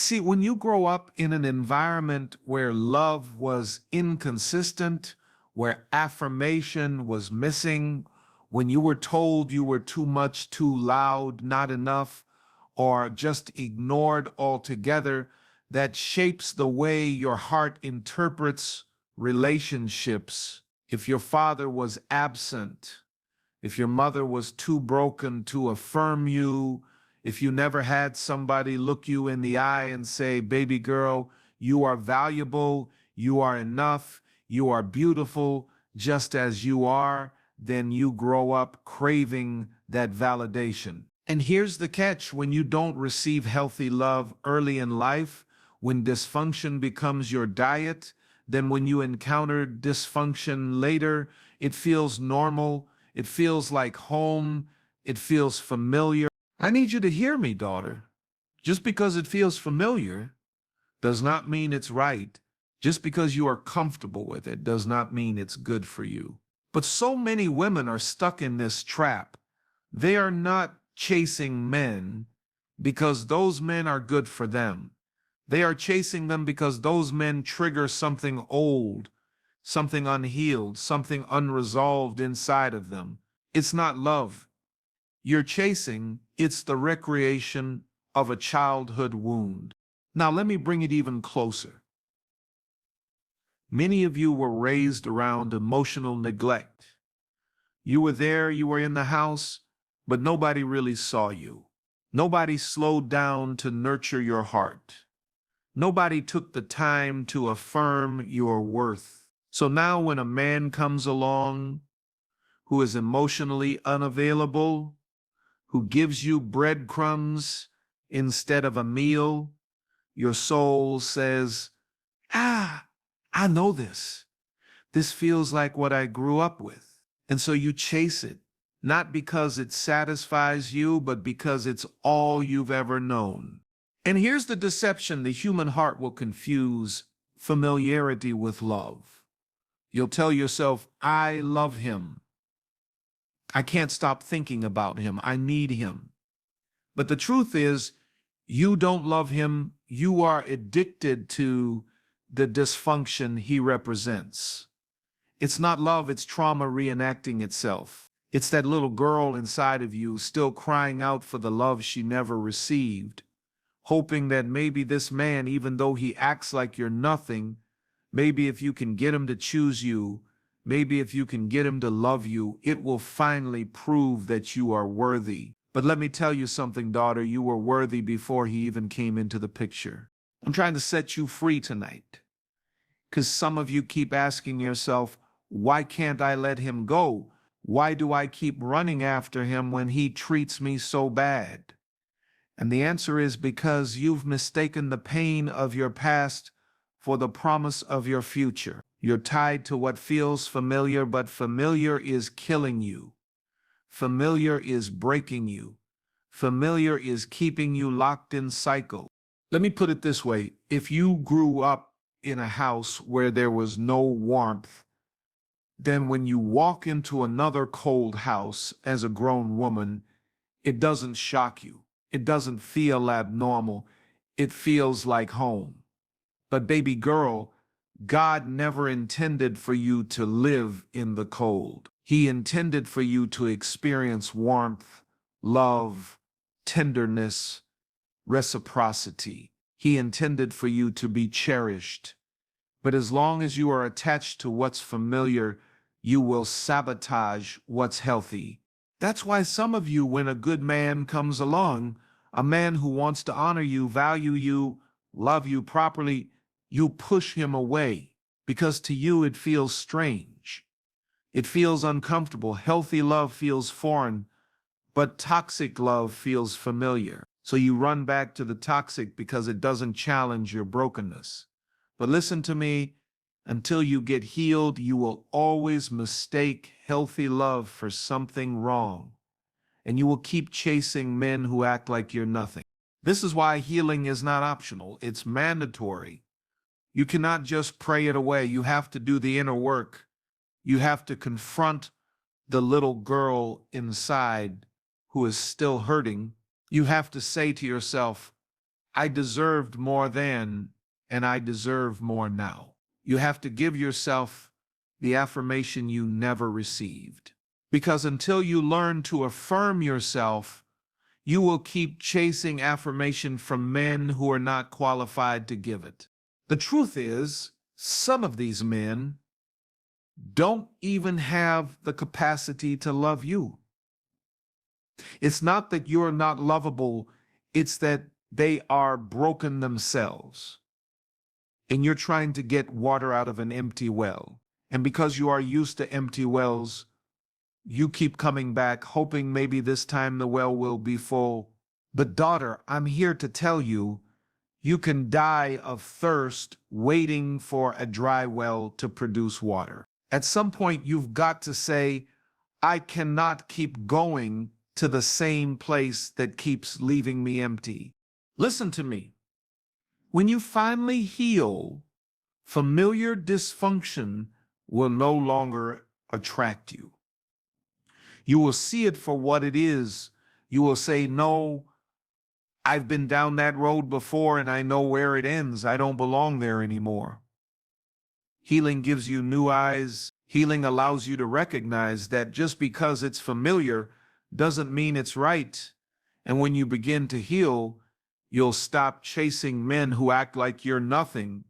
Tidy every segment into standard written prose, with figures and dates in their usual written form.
See, when you grow up in an environment where love was inconsistent, where affirmation was missing, when you were told you were too much, too loud, not enough, or just ignored altogether, that shapes the way your heart interprets relationships. If your father was absent, if your mother was too broken to affirm you, if you never had somebody look you in the eye and say, baby girl, you are valuable, you are enough, you are beautiful just as you are, then you grow up craving that validation. And here's the catch: when you don't receive healthy love early in life, when dysfunction becomes your diet, then when you encounter dysfunction later, it feels normal, it feels like home, it feels familiar. I need you to hear me, daughter. Just because it feels familiar does not mean it's right. Just because you are comfortable with it does not mean it's good for you. But so many women are stuck in this trap. They are not chasing men because those men are good for them. They are chasing them because those men trigger something old, something unhealed, something unresolved inside of them. It's not love you're chasing, it's the recreation of a childhood wound. Now, let me bring it even closer. Many of you were raised around emotional neglect. You were there, you were in the house, but nobody really saw you. Nobody slowed down to nurture your heart. Nobody took the time to affirm your worth. So now when a man comes along who is emotionally unavailable, who gives you breadcrumbs instead of a meal, your soul says, I know this. This feels like what I grew up with. And so you chase it, not because it satisfies you, but because it's all you've ever known. And here's the deception: the human heart will confuse familiarity with love. You'll tell yourself, I love him. I can't stop thinking about him. I need him. But the truth is, you don't love him. You are addicted to the dysfunction he represents. It's not love, it's trauma reenacting itself. It's that little girl inside of you still crying out for the love she never received, hoping that maybe this man, even though he acts like you're nothing, maybe if you can get him to choose you, maybe if you can get him to love you, it will finally prove that you are worthy. But let me tell you something, daughter, you were worthy before he even came into the picture. I'm trying to set you free tonight, because some of you keep asking yourself, why can't I let him go? Why do I keep running after him when he treats me so bad? And the answer is because you've mistaken the pain of your past for the promise of your future. You're tied to what feels familiar, but familiar is killing you. Familiar is breaking you. Familiar is keeping you locked in cycle. Let me put it this way. If you grew up in a house where there was no warmth, then when you walk into another cold house as a grown woman, it doesn't shock you. It doesn't feel abnormal. It feels like home. But baby girl, God never intended for you to live in the cold. He intended for you to experience warmth, love, tenderness, reciprocity. He intended for you to be cherished. But as long as you are attached to what's familiar, you will sabotage what's healthy. That's why some of you, when a good man comes along, a man who wants to honor you, value you, love you properly, you push him away because to you it feels strange. It feels uncomfortable. Healthy love feels foreign, but toxic love feels familiar. So you run back to the toxic because it doesn't challenge your brokenness. But listen to me, until you get healed, you will always mistake healthy love for something wrong. And you will keep chasing men who act like you're nothing. This is why healing is not optional. It's mandatory. You cannot just pray it away. You have to do the inner work. You have to confront the little girl inside who is still hurting. You have to say to yourself, I deserved more then, and I deserve more now. You have to give yourself the affirmation you never received. Because until you learn to affirm yourself, you will keep chasing affirmation from men who are not qualified to give it. The truth is, some of these men don't even have the capacity to love you. It's not that you're not lovable, it's that they are broken themselves. And you're trying to get water out of an empty well. And because you are used to empty wells, you keep coming back, hoping maybe this time the well will be full. But daughter, I'm here to tell you, you can die of thirst waiting for a dry well to produce water. At some point, you've got to say, I cannot keep going to the same place that keeps leaving me empty. Listen to me. When you finally heal, familiar dysfunction will no longer attract you. You will see it for what it is. You will say, no, I've been down that road before and I know where it ends. I don't belong there anymore. Healing gives you new eyes. Healing allows you to recognize that just because it's familiar doesn't mean it's right. And when you begin to heal, you'll stop chasing men who act like you're nothing,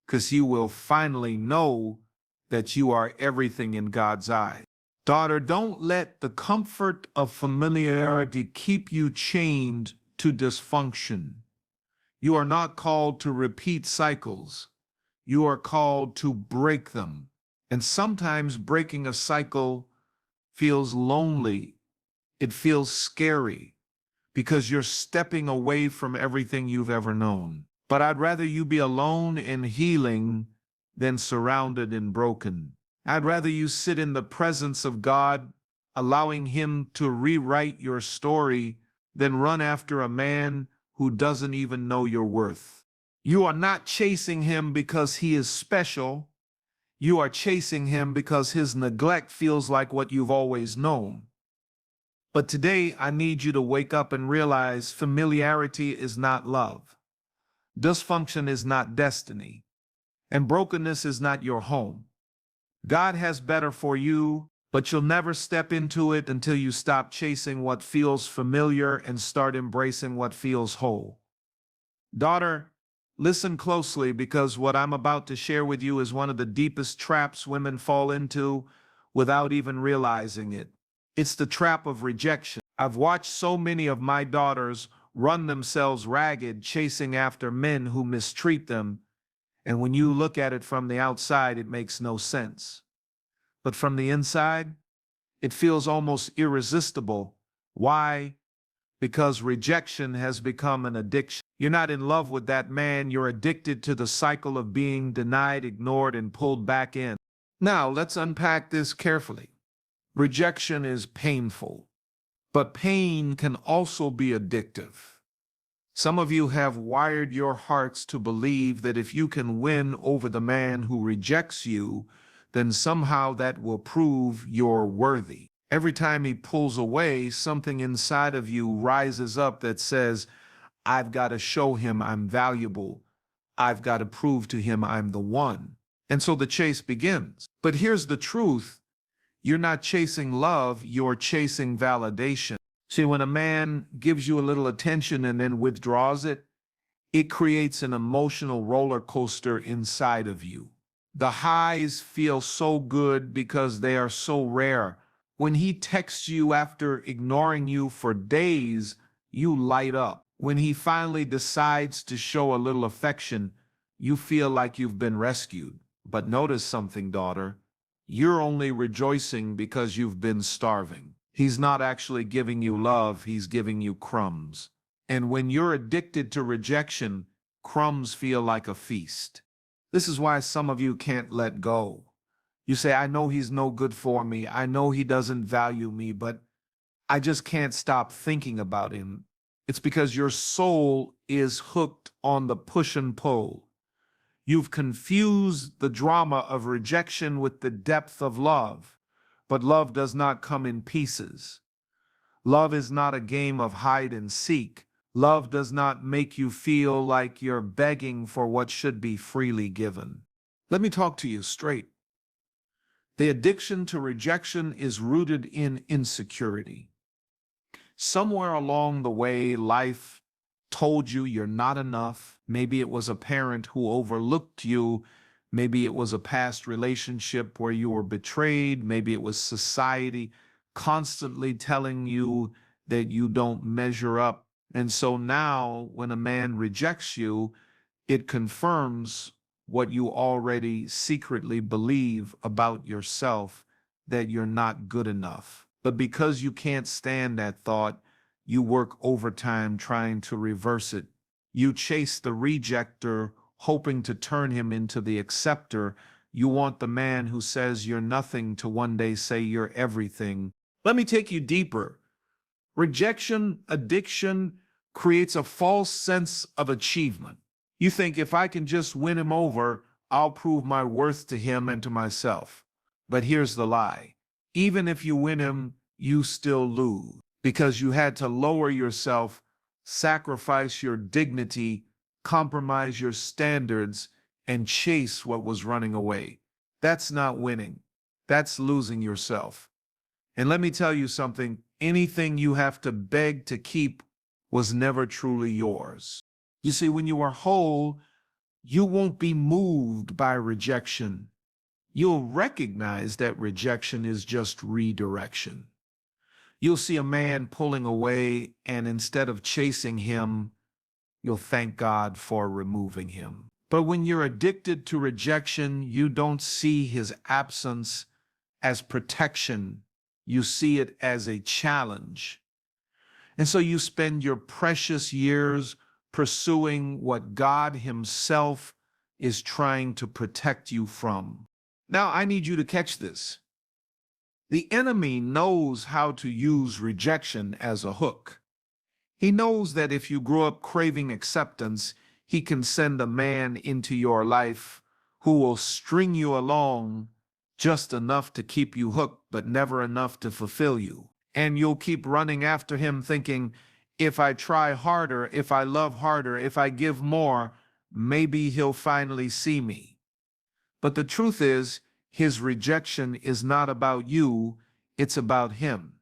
because you will finally know that you are everything in God's eyes. Daughter, don't let the comfort of familiarity keep you chained to dysfunction. You are not called to repeat cycles. You are called to break them. And sometimes breaking a cycle feels lonely. It feels scary because you're stepping away from everything you've ever known. But I'd rather you be alone in healing than surrounded in broken. I'd rather you sit in the presence of God, allowing Him to rewrite your story, than run after a man who doesn't even know your worth. You are not chasing him because he is special. You are chasing him because his neglect feels like what you've always known. But today, I need you to wake up and realize familiarity is not love. Dysfunction is not destiny. And brokenness is not your home. God has better for you, but you'll never step into it until you stop chasing what feels familiar and start embracing what feels whole. Daughter, listen closely, because what I'm about to share with you is one of the deepest traps women fall into without even realizing it. It's the trap of rejection. I've watched so many of my daughters run themselves ragged chasing after men who mistreat them, and when you look at it from the outside, it makes no sense. But from the inside, it feels almost irresistible. Why? Because rejection has become an addiction. You're not in love with that man, you're addicted to the cycle of being denied, ignored, and pulled back in. Now, let's unpack this carefully. Rejection is painful, but pain can also be addictive. Some of you have wired your hearts to believe that if you can win over the man who rejects you, then somehow that will prove you're worthy. Every time he pulls away, something inside of you rises up that says, I've got to show him I'm valuable. I've got to prove to him I'm the one. And so the chase begins. But here's the truth. You're not chasing love, you're chasing validation. See, when a man gives you a little attention and then withdraws it, it creates an emotional roller coaster inside of you. The highs feel so good because they are so rare. When he texts you after ignoring you for days, you light up. When he finally decides to show a little affection, you feel like you've been rescued. But notice something, daughter. You're only rejoicing because you've been starving. He's not actually giving you love, he's giving you crumbs. And when you're addicted to rejection, crumbs feel like a feast. This is why some of you can't let go. You say, I know he's no good for me. I know he doesn't value me, but I just can't stop thinking about him. It's because your soul is hooked on the push and pull. You've confused the drama of rejection with the depth of love. But love does not come in pieces. Love is not a game of hide and seek. Love does not make you feel like you're begging for what should be freely given. Let me talk to you straight. The addiction to rejection is rooted in insecurity. Somewhere along the way, life told you you're not enough. Maybe it was a parent who overlooked you. Maybe it was a past relationship where you were betrayed. Maybe it was society constantly telling you that you don't measure up. And so now, when a man rejects you, it confirms what you already secretly believe about yourself, that you're not good enough. But because you can't stand that thought, you work overtime trying to reverse it. You chase the rejecter, hoping to turn him into the acceptor. You want the man who says you're nothing to one day say you're everything. Let me take you deeper. Rejection, addiction creates a false sense of achievement. You think if I can just win him over, I'll prove my worth to him and to myself. But here's the lie. Even if you win him, you still lose because you had to lower yourself, sacrifice your dignity, compromise your standards, and chase what was running away. That's not winning. That's losing yourself. And let me tell you something, anything you have to beg to keep was never truly yours. You see, when you are whole, you won't be moved by rejection. You'll recognize that rejection is just redirection. You'll see a man pulling away, and instead of chasing him, you'll thank God for removing him. But when you're addicted to rejection, you don't see his absence as protection. You see it as a challenge. And so you spend your precious years pursuing what God Himself is trying to protect you from. Now, I need you to catch this. The enemy knows how to use rejection as a hook. He knows that if you grow up craving acceptance, he can send a man into your life who will string you along just enough to keep you hooked, but never enough to fulfill you. And you'll keep running after him thinking, if I try harder, if I love harder, if I give more, maybe he'll finally see me. But the truth is, his rejection is not about you, it's about him.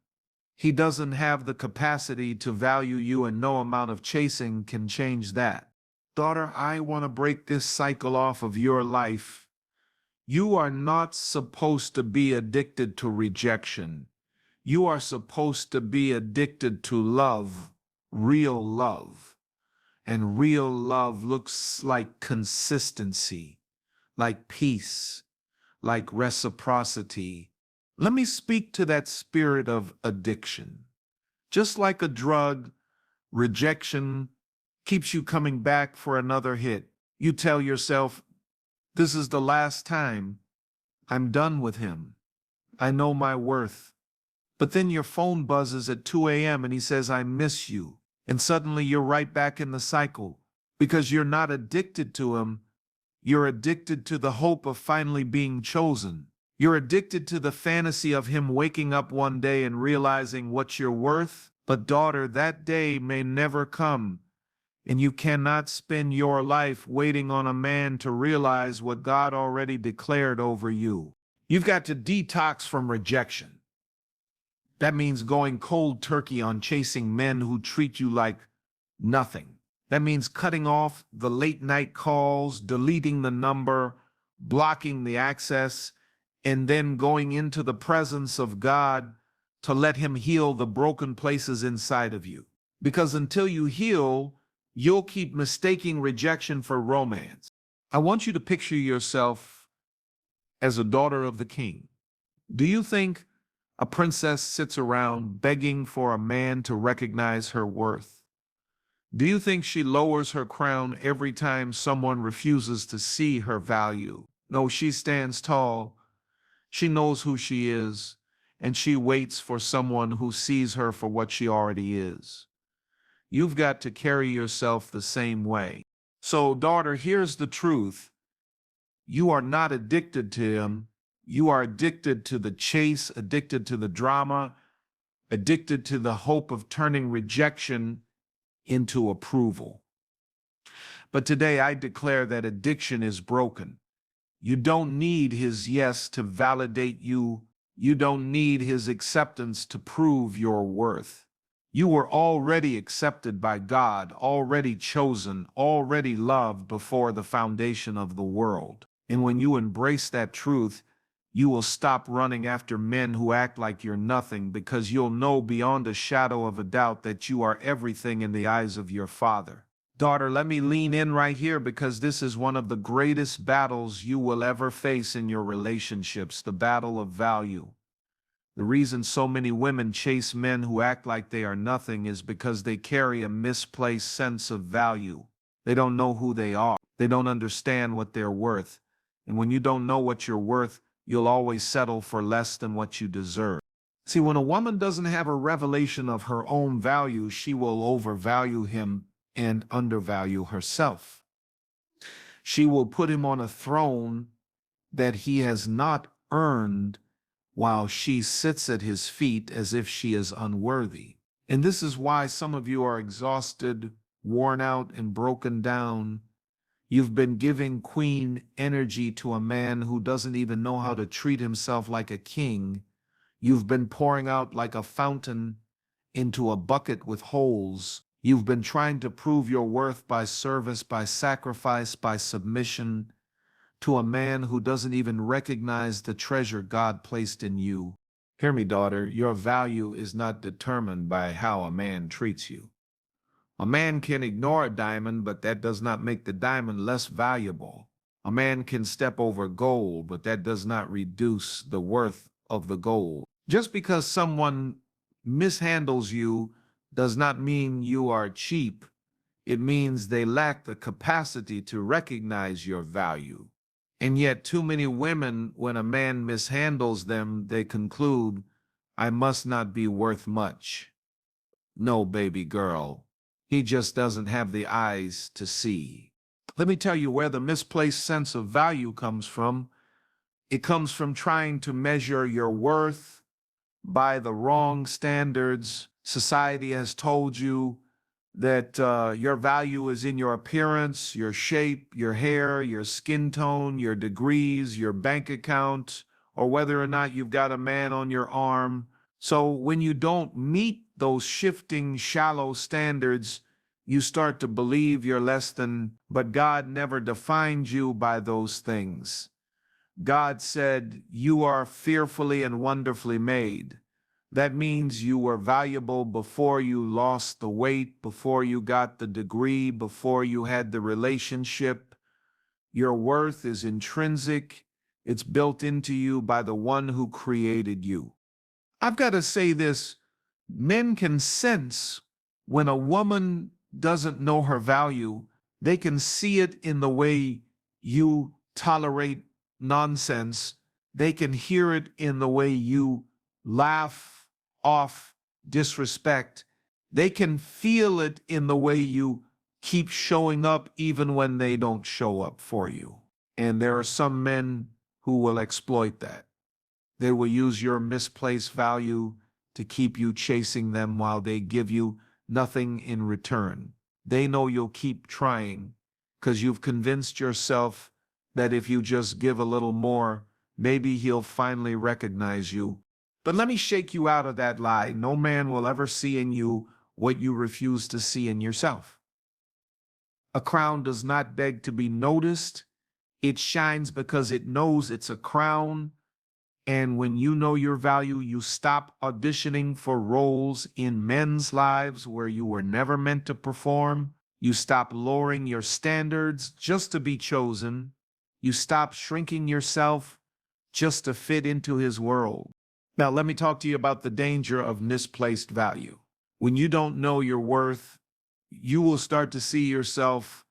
He doesn't have the capacity to value you, and no amount of chasing can change that. Daughter, I want to break this cycle off of your life. You are not supposed to be addicted to rejection. You are supposed to be addicted to love, real love. And real love looks like consistency, like peace, like reciprocity. Let me speak to that spirit of addiction. Just like a drug, rejection keeps you coming back for another hit. You tell yourself, this is the last time. I'm done with him. I know my worth. But then your phone buzzes at 2 a.m. and he says, I miss you. And suddenly you're right back in the cycle because you're not addicted to him. You're addicted to the hope of finally being chosen. You're addicted to the fantasy of him waking up one day and realizing what you're worth. But daughter, that day may never come. And you cannot spend your life waiting on a man to realize what God already declared over you. You've got to detox from rejection. That means going cold turkey on chasing men who treat you like nothing. That means cutting off the late night calls, deleting the number, blocking the access, and then going into the presence of God to let Him heal the broken places inside of you. Because until you heal, you'll keep mistaking rejection for romance. I want you to picture yourself as a daughter of the king. Do you think a princess sits around begging for a man to recognize her worth? Do you think she lowers her crown every time someone refuses to see her value? No, she stands tall. She knows who she is, and she waits for someone who sees her for what she already is. You've got to carry yourself the same way. So, daughter, here's the truth. You are not addicted to him. You are addicted to the chase, addicted to the drama, addicted to the hope of turning rejection into approval. But today I declare that addiction is broken. You don't need his yes to validate you. You don't need his acceptance to prove your worth. You were already accepted by God, already chosen, already loved before the foundation of the world. And when you embrace that truth, you will stop running after men who act like you're nothing, because you'll know beyond a shadow of a doubt that you are everything in the eyes of your Father. Daughter, let me lean in right here, because this is one of the greatest battles you will ever face in your relationships, the battle of value. The reason so many women chase men who act like they are nothing is because they carry a misplaced sense of value. They don't know who they are. They don't understand what they're worth. And when you don't know what you're worth, you'll always settle for less than what you deserve. See, when a woman doesn't have a revelation of her own value, she will overvalue him and undervalue herself. She will put him on a throne that he has not earned, while she sits at his feet as if she is unworthy. And this is why some of you are exhausted, worn out, and broken down. You've been giving queen energy to a man who doesn't even know how to treat himself like a king. You've been pouring out like a fountain into a bucket with holes. You've been trying to prove your worth by service, by sacrifice, by submission to a man who doesn't even recognize the treasure God placed in you. Hear me, daughter, your value is not determined by how a man treats you. A man can ignore a diamond, but that does not make the diamond less valuable. A man can step over gold, but that does not reduce the worth of the gold. Just because someone mishandles you does not mean you are cheap. It means they lack the capacity to recognize your value. And yet, too many women, when a man mishandles them, they conclude, I must not be worth much. No, baby girl, he just doesn't have the eyes to see. Let me tell you where the misplaced sense of value comes from. It comes from trying to measure your worth by the wrong standards. Society has told you that your value is in your appearance, your shape, your hair, your skin tone, your degrees, your bank account, or whether or not you've got a man on your arm. So when you don't meet those shifting, shallow standards, you start to believe you're less than, but God never defined you by those things. God said, you are fearfully and wonderfully made. That means you were valuable before you lost the weight, before you got the degree, before you had the relationship. Your worth is intrinsic. It's built into you by the one who created you. I've got to say this, men can sense when a woman doesn't know her value. They can see it in the way you tolerate nonsense. They can hear it in the way you laugh off disrespect. They can feel it in the way you keep showing up even when they don't show up for you. And there are some men who will exploit that. They will use your misplaced value to keep you chasing them while they give you nothing in return. They know you'll keep trying because you've convinced yourself that if you just give a little more, maybe he'll finally recognize you. But let me shake you out of that lie. No man will ever see in you what you refuse to see in yourself. A crown does not beg to be noticed. It shines because it knows it's a crown. And when you know your value, you stop auditioning for roles in men's lives where you were never meant to perform. You stop lowering your standards just to be chosen. You stop shrinking yourself just to fit into his world. Now, let me talk to you about the danger of misplaced value. When you don't know your worth, you will start to see yourself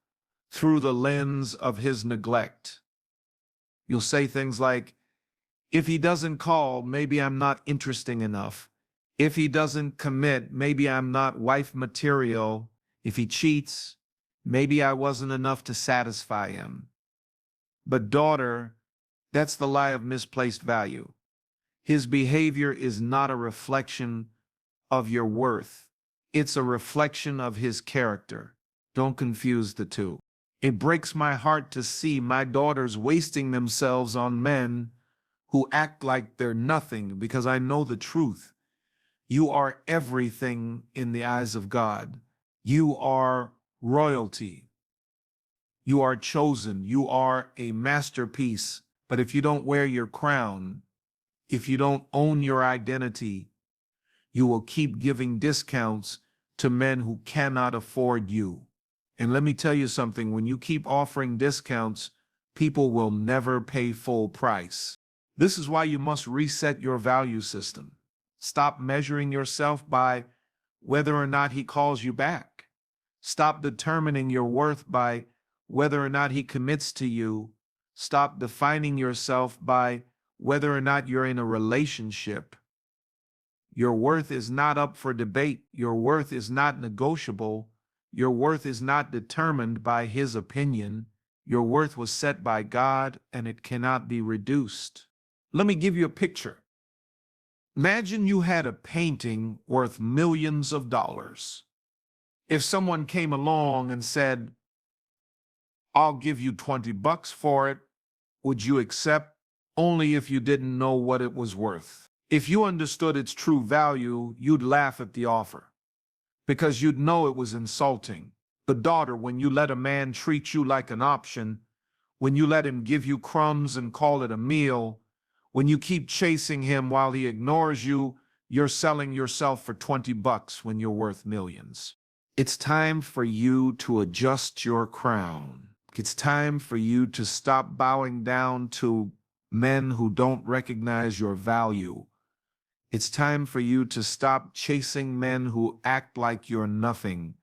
through the lens of his neglect. You'll say things like, if he doesn't call, maybe I'm not interesting enough. If he doesn't commit, maybe I'm not wife material. If he cheats, maybe I wasn't enough to satisfy him. But daughter, that's the lie of misplaced value. His behavior is not a reflection of your worth. It's a reflection of his character. Don't confuse the two. It breaks my heart to see my daughters wasting themselves on men who act like they're nothing, because I know the truth. You are everything in the eyes of God. You are royalty. You are chosen. You are a masterpiece. But if you don't wear your crown, if you don't own your identity, you will keep giving discounts to men who cannot afford you. And let me tell you something, when you keep offering discounts, people will never pay full price. This is why you must reset your value system. Stop measuring yourself by whether or not he calls you back. Stop determining your worth by whether or not he commits to you. Stop defining yourself by whether or not you're in a relationship. Your worth is not up for debate. Your worth is not negotiable. Your worth is not determined by his opinion. Your worth was set by God, and it cannot be reduced. Let me give you a picture. Imagine you had a painting worth millions of dollars. If someone came along and said, I'll give you $20 for it, would you accept? Only if you didn't know what it was worth. If you understood its true value, you'd laugh at the offer, because you'd know it was insulting. But daughter, when you let a man treat you like an option, when you let him give you crumbs and call it a meal, when you keep chasing him while he ignores you, you're selling yourself for $20 when you're worth millions. It's time for you to adjust your crown. It's time for you to stop bowing down to men who don't recognize your value. It's time for you to stop chasing men who act like you're nothing,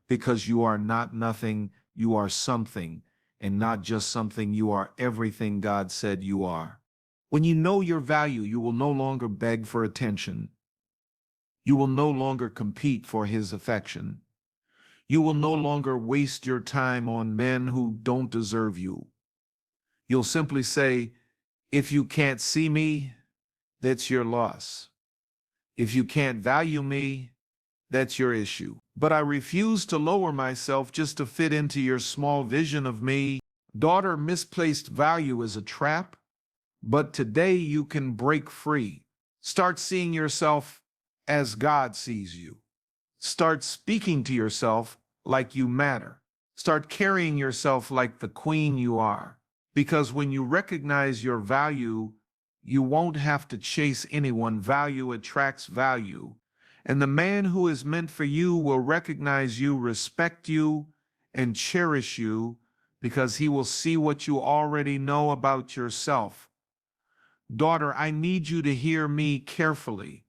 because you are not nothing, you are something, and not just something, you are everything God said you are. When you know your value, you will no longer beg for attention. You will no longer compete for his affection. You will no longer waste your time on men who don't deserve you. You'll simply say, if you can't see me, that's your loss. If you can't value me, that's your issue. But I refuse to lower myself just to fit into your small vision of me. Daughter, misplaced value is a trap, but today you can break free. Start seeing yourself as God sees you. Start speaking to yourself like you matter. Start carrying yourself like the queen you are. Because when you recognize your value, you won't have to chase anyone. Value attracts value. And the man who is meant for you will recognize you, respect you, and cherish you, because he will see what you already know about yourself. Daughter, I need you to hear me carefully,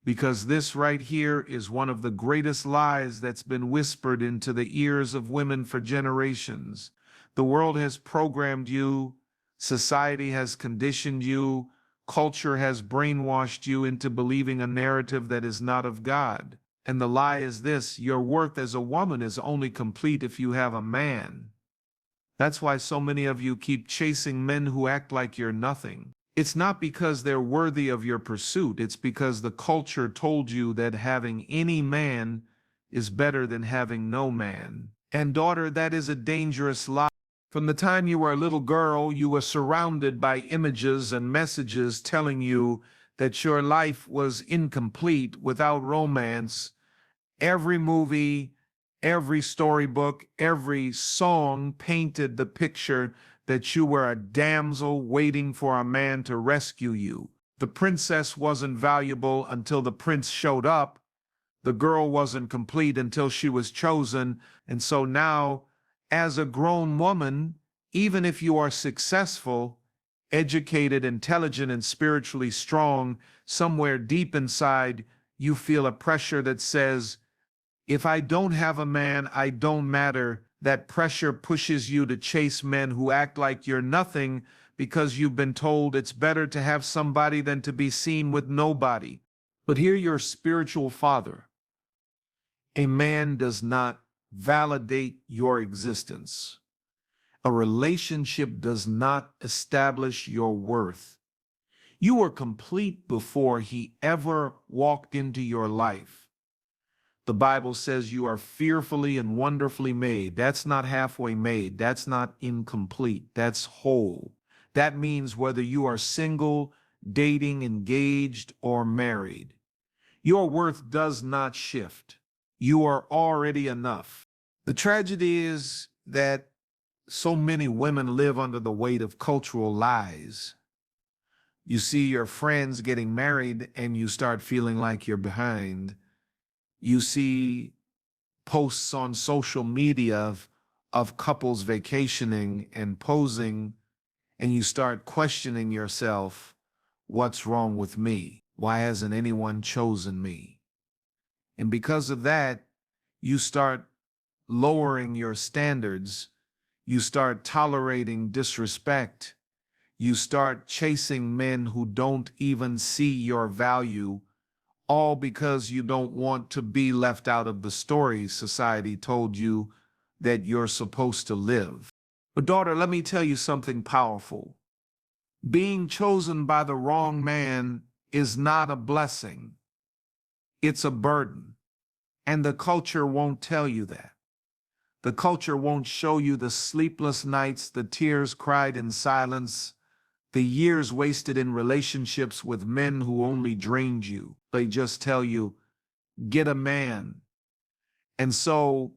because this right here is one of the greatest lies that's been whispered into the ears of women for generations. The world has programmed you, society has conditioned you, culture has brainwashed you into believing a narrative that is not of God. And the lie is this: your worth as a woman is only complete if you have a man. That's why so many of you keep chasing men who act like you're nothing. It's not because they're worthy of your pursuit. It's because the culture told you that having any man is better than having no man. And daughter, that is a dangerous lie. From the time you were a little girl, you were surrounded by images and messages telling you that your life was incomplete without romance. Every movie, every storybook, every song painted the picture that you were a damsel waiting for a man to rescue you. The princess wasn't valuable until the prince showed up. The girl wasn't complete until she was chosen. And so now, as a grown woman, even if you are successful, educated, intelligent, and spiritually strong, somewhere deep inside, you feel a pressure that says, if I don't have a man, I don't matter. That pressure pushes you to chase men who act like you're nothing, because you've been told it's better to have somebody than to be seen with nobody. But hear your spiritual father. A man does not validate your existence. A relationship does not establish your worth. You were complete before he ever walked into your life. The Bible says you are fearfully and wonderfully made. That's not halfway made. That's not incomplete. That's whole. That means whether you are single, dating, engaged, or married, your worth does not shift. You are already enough. The tragedy is that so many women live under the weight of cultural lies. You see your friends getting married and you start feeling like you're behind. You see posts on social media of couples vacationing and posing, and you start questioning yourself, what's wrong with me? Why hasn't anyone chosen me? And because of that, you start lowering your standards. You start tolerating disrespect. You start chasing men who don't even see your value, all because you don't want to be left out of the story society told you that you're supposed to live. But daughter, let me tell you something powerful. Being chosen by the wrong man is not a blessing. It's a burden. And the culture won't tell you that. The culture won't show you the sleepless nights, the tears cried in silence, the years wasted in relationships with men who only drained you. They just tell you, get a man. And so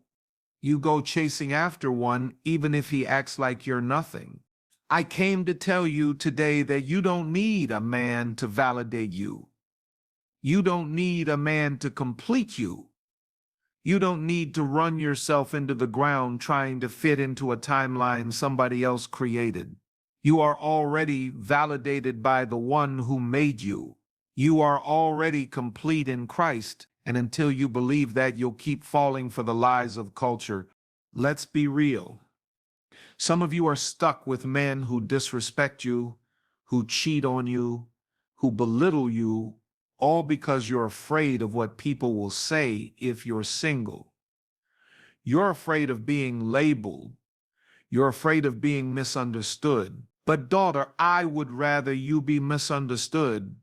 you go chasing after one, even if he acts like you're nothing. I came to tell you today that you don't need a man to validate you. You don't need a man to complete you. You don't need to run yourself into the ground trying to fit into a timeline somebody else created. You are already validated by the one who made you. You are already complete in Christ, and until you believe that, you'll keep falling for the lies of culture. Let's be real. Some of you are stuck with men who disrespect you, who cheat on you, who belittle you, all because you're afraid of what people will say if you're single. You're afraid of being labeled. You're afraid of being misunderstood. But daughter, I would rather you be misunderstood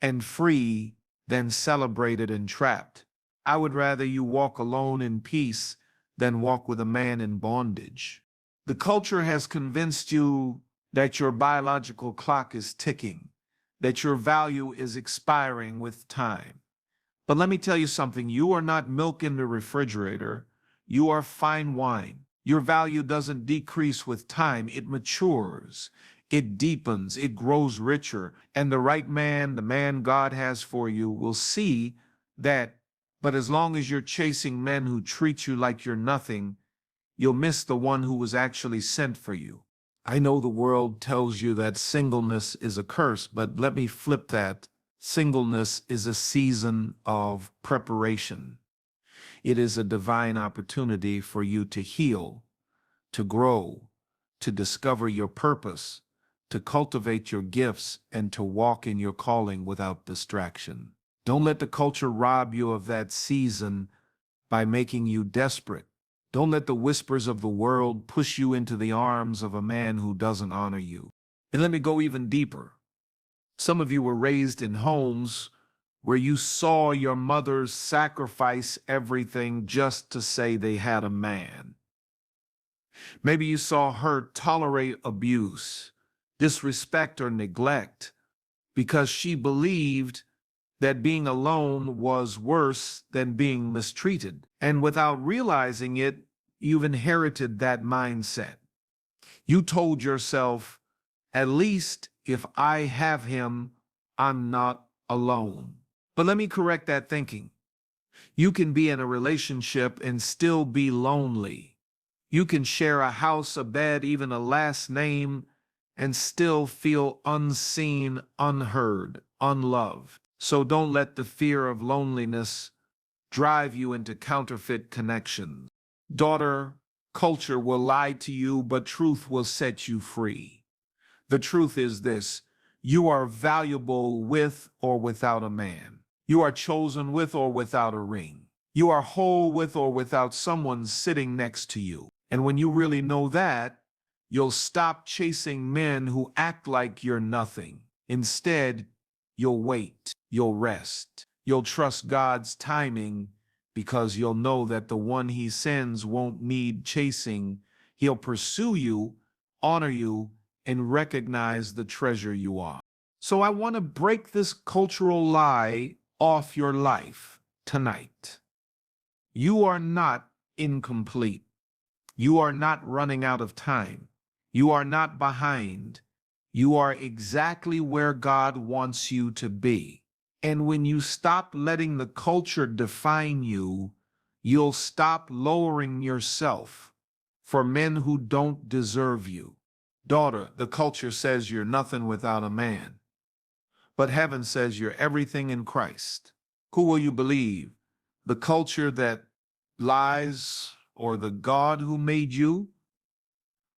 and free than celebrated and trapped. I would rather you walk alone in peace than walk with a man in bondage. The culture has convinced you that your biological clock is ticking, that your value is expiring with time. But let me tell you something, you are not milk in the refrigerator, you are fine wine. Your value doesn't decrease with time, it matures, it deepens, it grows richer, and the right man, the man God has for you, will see that. But as long as you're chasing men who treat you like you're nothing, you'll miss the one who was actually sent for you. I know the world tells you that singleness is a curse, but let me flip that. Singleness is a season of preparation. It is a divine opportunity for you to heal, to grow, to discover your purpose, to cultivate your gifts, and to walk in your calling without distraction. Don't let the culture rob you of that season by making you desperate. Don't let the whispers of the world push you into the arms of a man who doesn't honor you. And let me go even deeper. Some of you were raised in homes where you saw your mothers sacrifice everything just to say they had a man. Maybe you saw her tolerate abuse, disrespect, or neglect because she believed that being alone was worse than being mistreated. And without realizing it, you've inherited that mindset. You told yourself, at least if I have him, I'm not alone. But let me correct that thinking. You can be in a relationship and still be lonely. You can share a house, a bed, even a last name, and still feel unseen, unheard, unloved. So don't let the fear of loneliness drive you into counterfeit connections. Daughter, culture will lie to you, but truth will set you free. The truth is this: you are valuable with or without a man. You are chosen with or without a ring. You are whole with or without someone sitting next to you. And when you really know that, you'll stop chasing men who act like you're nothing. Instead, you'll wait, you'll rest, you'll trust God's timing, because you'll know that the one he sends won't need chasing. He'll pursue you, honor you, and recognize the treasure you are. So I want to break this cultural lie off your life tonight. You are not incomplete. You are not running out of time. You are not behind. You are exactly where God wants you to be. And when you stop letting the culture define you, you'll stop lowering yourself for men who don't deserve you. Daughter, the culture says you're nothing without a man, but heaven says you're everything in Christ. Who will you believe? The culture that lies or the God who made you?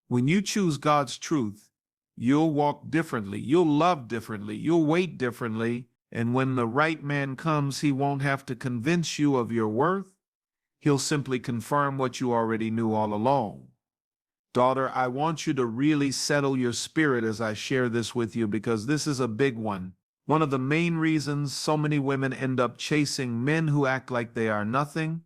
When you choose God's truth, you'll walk differently, you'll love differently, you'll wait differently, and when the right man comes, he won't have to convince you of your worth. He'll simply confirm what you already knew all along. Daughter, I want you to really settle your spirit as I share this with you, because this is a big one. One of the main reasons so many women end up chasing men who act like they are nothing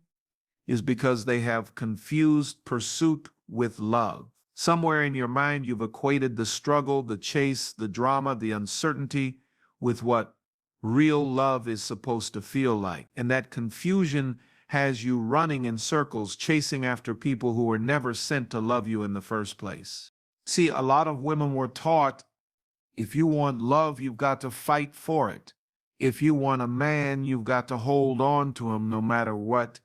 is because they have confused pursuit with love. Somewhere in your mind, you've equated the struggle, the chase, the drama, the uncertainty with what real love is supposed to feel like. And that confusion has you running in circles, chasing after people who were never sent to love you in the first place. See, a lot of women were taught, if you want love, you've got to fight for it. If you want a man, you've got to hold on to him no matter what.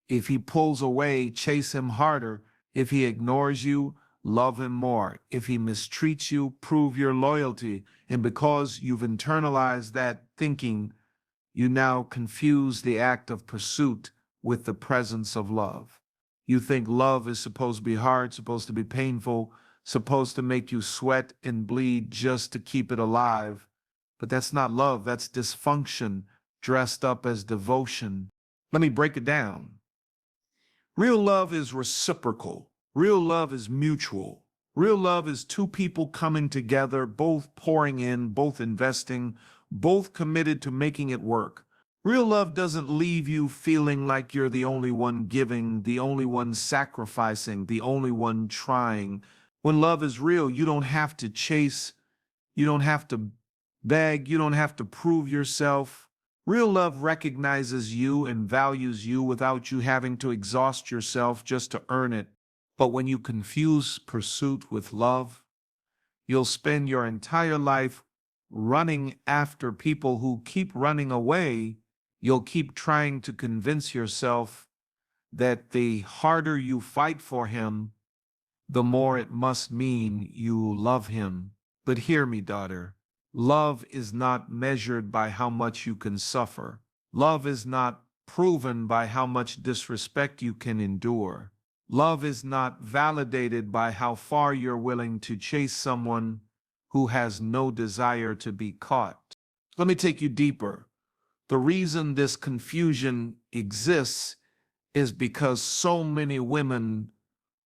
If he pulls away, chase him harder. If he ignores you, love him more. If he mistreats you, prove your loyalty. And because you've internalized that thinking, you now confuse the act of pursuit with the presence of love. You think love is supposed to be hard, supposed to be painful, supposed to make you sweat and bleed just to keep it alive. But that's not love, that's dysfunction dressed up as devotion. Let me break it down. Real love is reciprocal. Real love is mutual. Real love is two people coming together, both pouring in, both investing, both committed to making it work. Real love doesn't leave you feeling like you're the only one giving, the only one sacrificing, the only one trying. When love is real, you don't have to chase, you don't have to beg, you don't have to prove yourself. Real love recognizes you and values you without you having to exhaust yourself just to earn it. But when you confuse pursuit with love, you'll spend your entire life running after people who keep running away. You'll keep trying to convince yourself that the harder you fight for him, the more it must mean you love him. But hear me, daughter. Love is not measured by how much you can suffer. Love is not proven by how much disrespect you can endure. Love is not validated by how far you're willing to chase someone who has no desire to be caught. Let me take you deeper. The reason this confusion exists is because so many women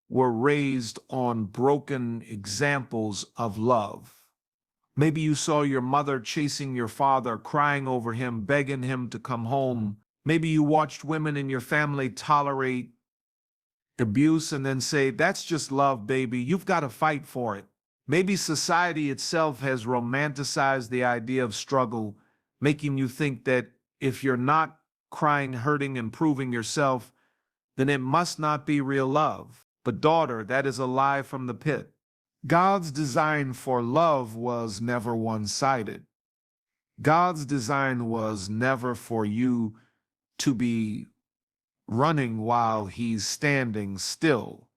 were raised on broken examples of love. Maybe you saw your mother chasing your father, crying over him, begging him to come home. Maybe you watched women in your family tolerate abuse and then say, that's just love, baby. You've got to fight for it. Maybe society itself has romanticized the idea of struggle, making you think that if you're not crying, hurting, and proving yourself, then it must not be real love. But daughter, that is a lie from the pit. God's design for love was never one-sided. God's design was never for you to be running while he's standing still.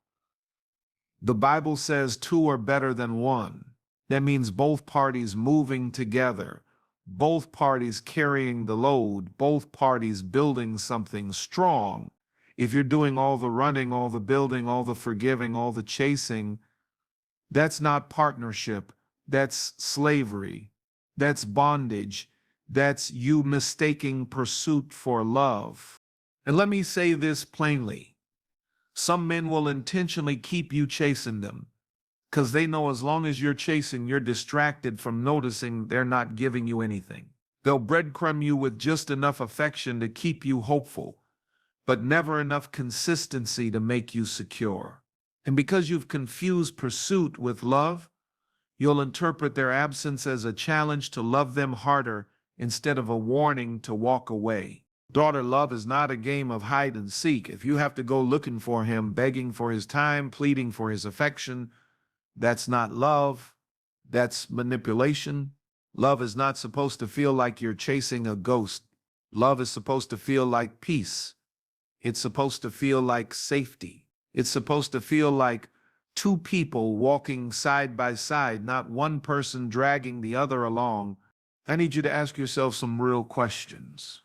The Bible says two are better than one. That means both parties moving together, both parties carrying the load, both parties building something strong. If you're doing all the running, all the building, all the forgiving, all the chasing, that's not partnership. That's slavery. That's bondage. That's you mistaking pursuit for love. And let me say this plainly. Some men will intentionally keep you chasing them because they know as long as you're chasing, you're distracted from noticing they're not giving you anything. They'll breadcrumb you with just enough affection to keep you hopeful. but never enough consistency to make you secure. And because you've confused pursuit with love, you'll interpret their absence as a challenge to love them harder instead of a warning to walk away. Daughter, love is not a game of hide and seek. If you have to go looking for him, begging for his time, pleading for his affection, that's not love. That's manipulation. Love is not supposed to feel like you're chasing a ghost. Love is supposed to feel like peace. It's supposed to feel like safety. It's supposed to feel like two people walking side by side, not one person dragging the other along. I need you to ask yourself some real questions.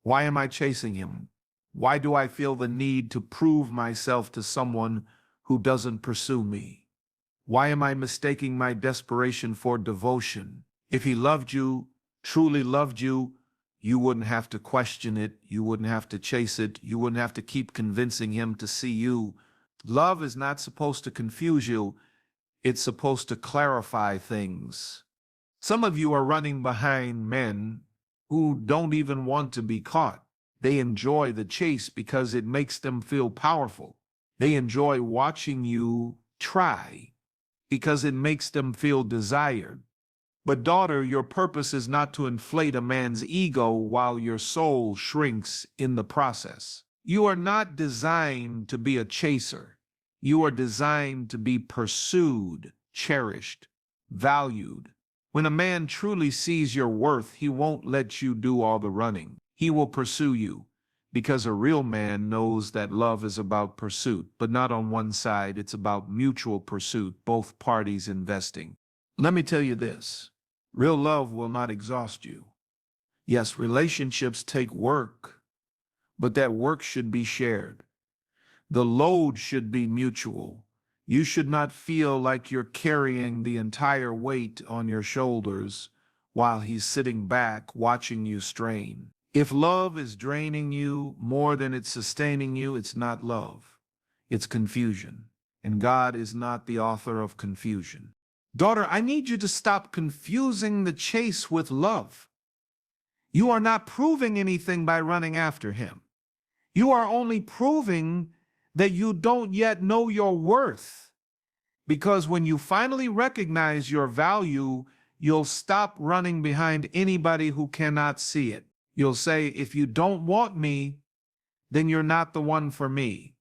Why am I chasing him? Why do I feel the need to prove myself to someone who doesn't pursue me? Why am I mistaking my desperation for devotion? If he loved you, truly loved you, you wouldn't have to question it. You wouldn't have to chase it. You wouldn't have to keep convincing him to see you. Love is not supposed to confuse you. It's supposed to clarify things. Some of you are running behind men who don't even want to be caught. They enjoy the chase because it makes them feel powerful. They enjoy watching you try because it makes them feel desired. But daughter, your purpose is not to inflate a man's ego while your soul shrinks in the process. You are not designed to be a chaser. You are designed to be pursued, cherished, valued. When a man truly sees your worth, he won't let you do all the running. He will pursue you because a real man knows that love is about pursuit, but not on one side. It's about mutual pursuit, both parties investing. Let me tell you this. Real love will not exhaust you. Yes, relationships take work, but that work should be shared. The load should be mutual. You should not feel like you're carrying the entire weight on your shoulders while he's sitting back watching you strain. If love is draining you more than it's sustaining you, it's not love. It's confusion. And God is not the author of confusion. Daughter, I need you to stop confusing the chase with love. You are not proving anything by running after him. You are only proving that you don't yet know your worth. Because when you finally recognize your value, you'll stop running behind anybody who cannot see it. You'll say, if you don't want me, then you're not the one for me.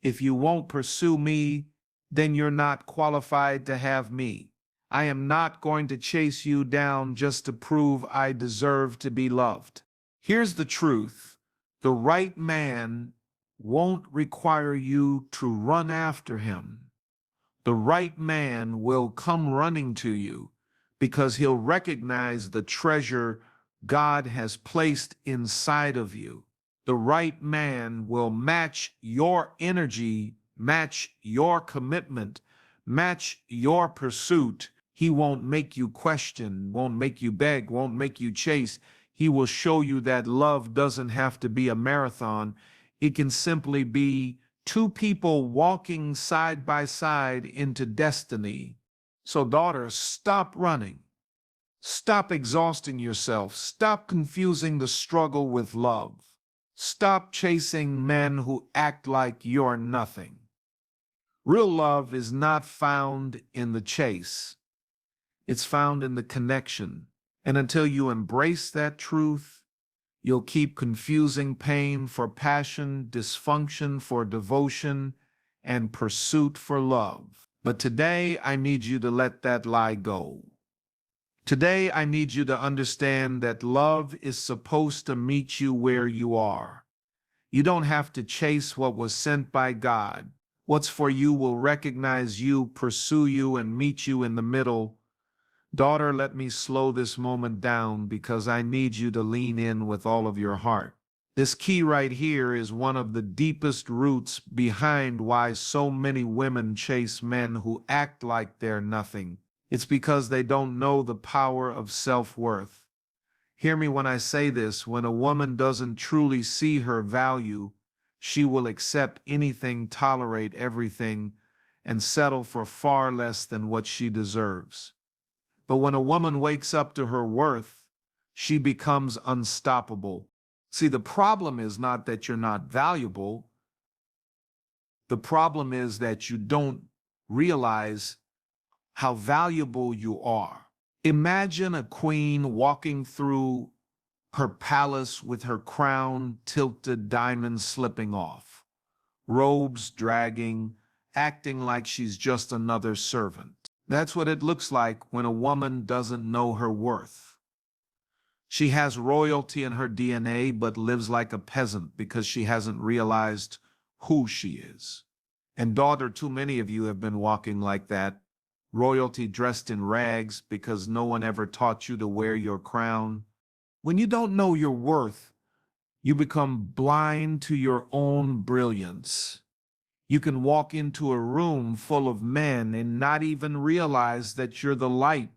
If you won't pursue me, then you're not qualified to have me. I am not going to chase you down just to prove I deserve to be loved. Here's the truth. The right man won't require you to run after him. The right man will come running to you because he'll recognize the treasure God has placed inside of you. The right man will match your energy, match your commitment, match your pursuit. He won't make you question, won't make you beg, won't make you chase. He will show you that love doesn't have to be a marathon. It can simply be two people walking side by side into destiny. So, daughter, stop running. Stop exhausting yourself. Stop confusing the struggle with love. Stop chasing men who act like you're nothing. Real love is not found in the chase. It's found in the connection. And until you embrace that truth, you'll keep confusing pain for passion, dysfunction for devotion, and pursuit for love. But today, I need you to let that lie go. Today, I need you to understand that love is supposed to meet you where you are. You don't have to chase what was sent by God. What's for you will recognize you, pursue you, and meet you in the middle. Daughter, let me slow this moment down because I need you to lean in with all of your heart. This key right here is one of the deepest roots behind why so many women chase men who act like they're nothing. It's because they don't know the power of self-worth. Hear me when I say this. When a woman doesn't truly see her value, she will accept anything, tolerate everything, and settle for far less than what she deserves. But when a woman wakes up to her worth, she becomes unstoppable. See, the problem is not that you're not valuable. The problem is that you don't realize how valuable you are. Imagine a queen walking through her palace with her crown tilted, diamonds slipping off, robes dragging, acting like she's just another servant. That's what it looks like when a woman doesn't know her worth. She has royalty in her DNA, but lives like a peasant because she hasn't realized who she is. And daughter, too many of you have been walking like that, royalty dressed in rags because no one ever taught you to wear your crown. When you don't know your worth, you become blind to your own brilliance. You can walk into a room full of men and not even realize that you're the light.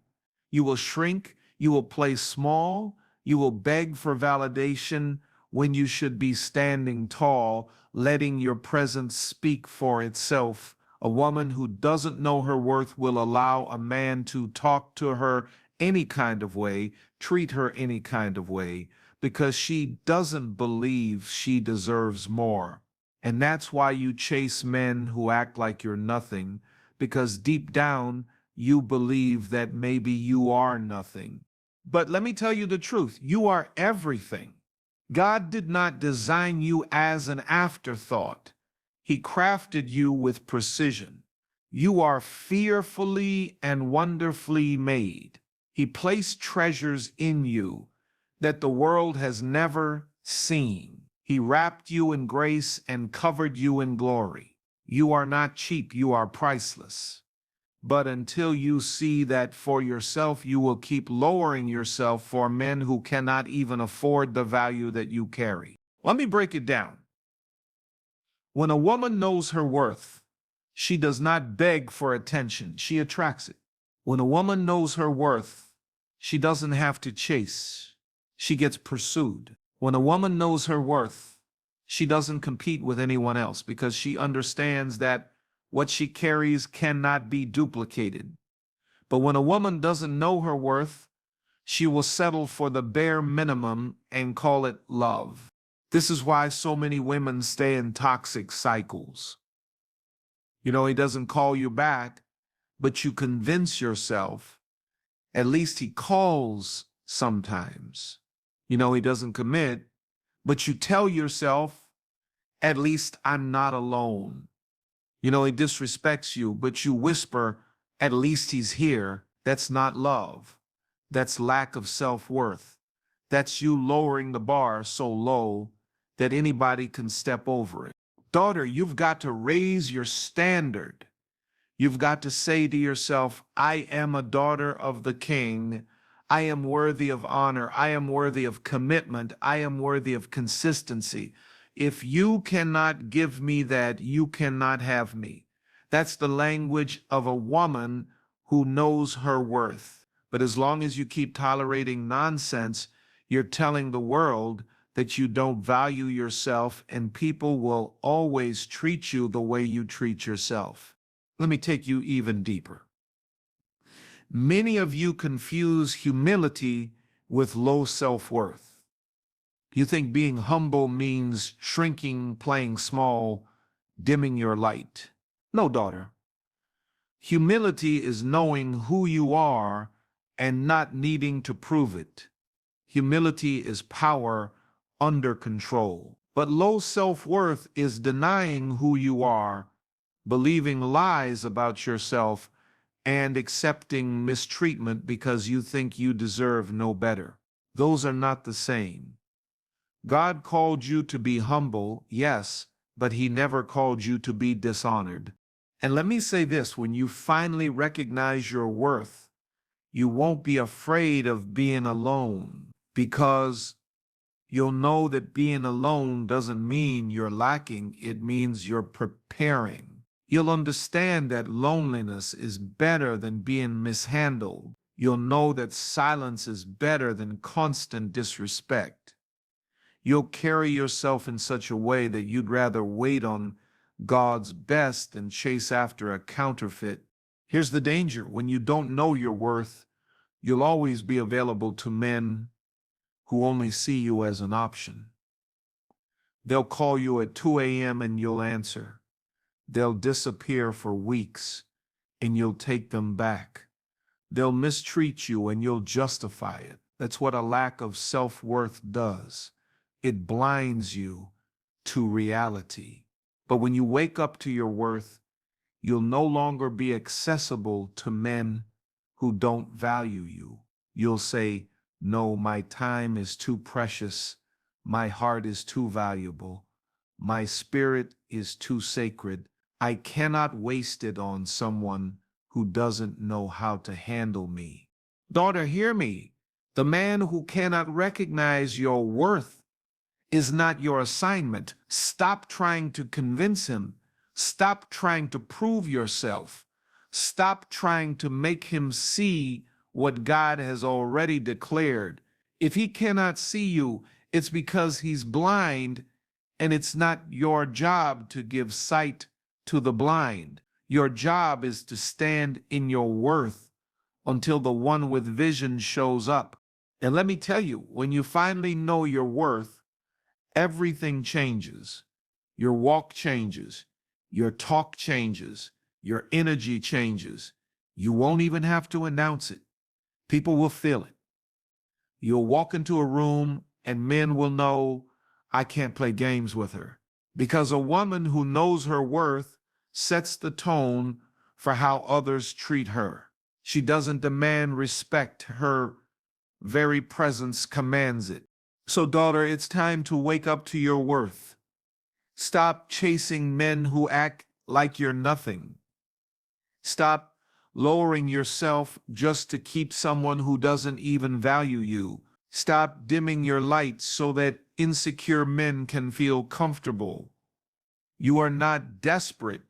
You will shrink, you will play small, you will beg for validation when you should be standing tall, letting your presence speak for itself. A woman who doesn't know her worth will allow a man to talk to her any kind of way, treat her any kind of way, because she doesn't believe she deserves more. And that's why you chase men who act like you're nothing, because deep down, you believe that maybe you are nothing. But let me tell you the truth, you are everything. God did not design you as an afterthought. He crafted you with precision. You are fearfully and wonderfully made. He placed treasures in you that the world has never seen. He wrapped you in grace and covered you in glory. You are not cheap, you are priceless. But until you see that for yourself, you will keep lowering yourself for men who cannot even afford the value that you carry. Let me break it down. When a woman knows her worth, she does not beg for attention, she attracts it. When a woman knows her worth, she doesn't have to chase, she gets pursued. When a woman knows her worth, she doesn't compete with anyone else because she understands that what she carries cannot be duplicated. But when a woman doesn't know her worth, she will settle for the bare minimum and call it love. This is why so many women stay in toxic cycles. He doesn't call you back, but you convince yourself, at least he calls sometimes. He doesn't commit, but you tell yourself, at least I'm not alone. He disrespects you, but you whisper, at least he's here. That's not love. That's lack of self-worth. That's you lowering the bar so low that anybody can step over it. Daughter, you've got to raise your standard. You've got to say to yourself, I am a daughter of the King. I am worthy of honor. I am worthy of commitment. I am worthy of consistency. If you cannot give me that, you cannot have me. That's the language of a woman who knows her worth. But as long as you keep tolerating nonsense, you're telling the world that you don't value yourself, and people will always treat you the way you treat yourself. Let me take you even deeper. Many of you confuse humility with low self-worth. You think being humble means shrinking, playing small, dimming your light. No, daughter. Humility is knowing who you are and not needing to prove it. Humility is power under control. But low self-worth is denying who you are, believing lies about yourself, and accepting mistreatment because you think you deserve no better. Those are not the same. God called you to be humble, yes, but he never called you to be dishonored. And let me say this, when you finally recognize your worth, you won't be afraid of being alone, because you'll know that being alone doesn't mean you're lacking, it means you're preparing. You'll understand that loneliness is better than being mishandled. You'll know that silence is better than constant disrespect. You'll carry yourself in such a way that you'd rather wait on God's best than chase after a counterfeit. Here's the danger. When you don't know your worth, you'll always be available to men who only see you as an option. They'll call you at 2 a.m. and you'll answer. They'll disappear for weeks and you'll take them back. They'll mistreat you and you'll justify it. That's what a lack of self-worth does. It blinds you to reality. But when you wake up to your worth, you'll no longer be accessible to men who don't value you. You'll say, "No, my time is too precious. My heart is too valuable. My spirit is too sacred. I cannot waste it on someone who doesn't know how to handle me." Daughter, hear me. The man who cannot recognize your worth is not your assignment. Stop trying to convince him. Stop trying to prove yourself. Stop trying to make him see what God has already declared. If he cannot see you, it's because he's blind, and it's not your job to give sight to the blind. Your job is to stand in your worth until the one with vision shows up. And let me tell you, when you finally know your worth, everything changes. Your walk changes. Your talk changes. Your energy changes. You won't even have to announce it. People will feel it. You'll walk into a room and men will know, "I can't play games with her." Because a woman who knows her worth sets the tone for how others treat her. She doesn't demand respect. Her very presence commands it. So, daughter, it's time to wake up to your worth. Stop chasing men who act like you're nothing. Stop lowering yourself just to keep someone who doesn't even value you. Stop dimming your light so that insecure men can feel comfortable. You are not desperate.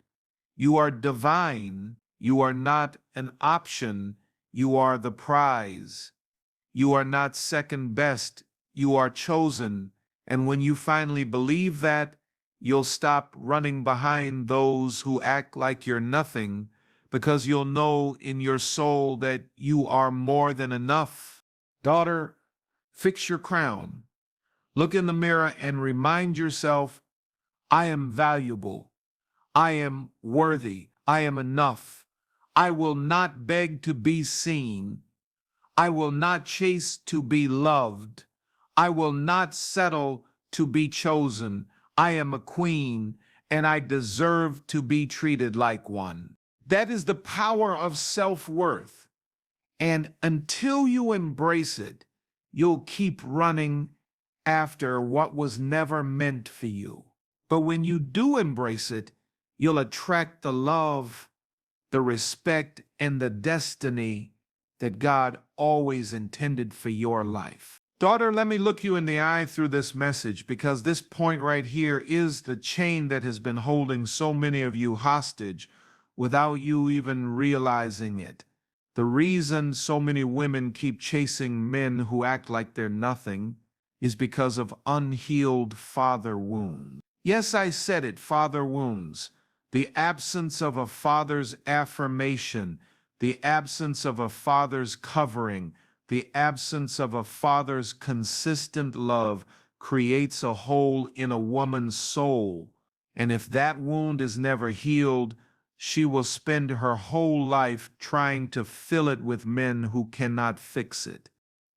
You are divine. You are not an option. You are the prize. You are not second best. You are chosen. And when you finally believe that, you'll stop running behind those who act like you're nothing, because you'll know in your soul that you are more than enough. Daughter, fix your crown. Look in the mirror and remind yourself, "I am valuable. I am worthy. I am enough. I will not beg to be seen. I will not chase to be loved. I will not settle to be chosen. I am a queen, and I deserve to be treated like one." That is the power of self-worth. And until you embrace it, you'll keep running after what was never meant for you. But when you do embrace it, you'll attract the love, the respect, and the destiny that God always intended for your life. Daughter, let me look you in the eye through this message, because this point right here is the chain that has been holding so many of you hostage without you even realizing it. The reason so many women keep chasing men who act like they're nothing is because of unhealed father wounds. Yes, I said it, father wounds. The absence of a father's affirmation, the absence of a father's covering, the absence of a father's consistent love creates a hole in a woman's soul. And if that wound is never healed, she will spend her whole life trying to fill it with men who cannot fix it.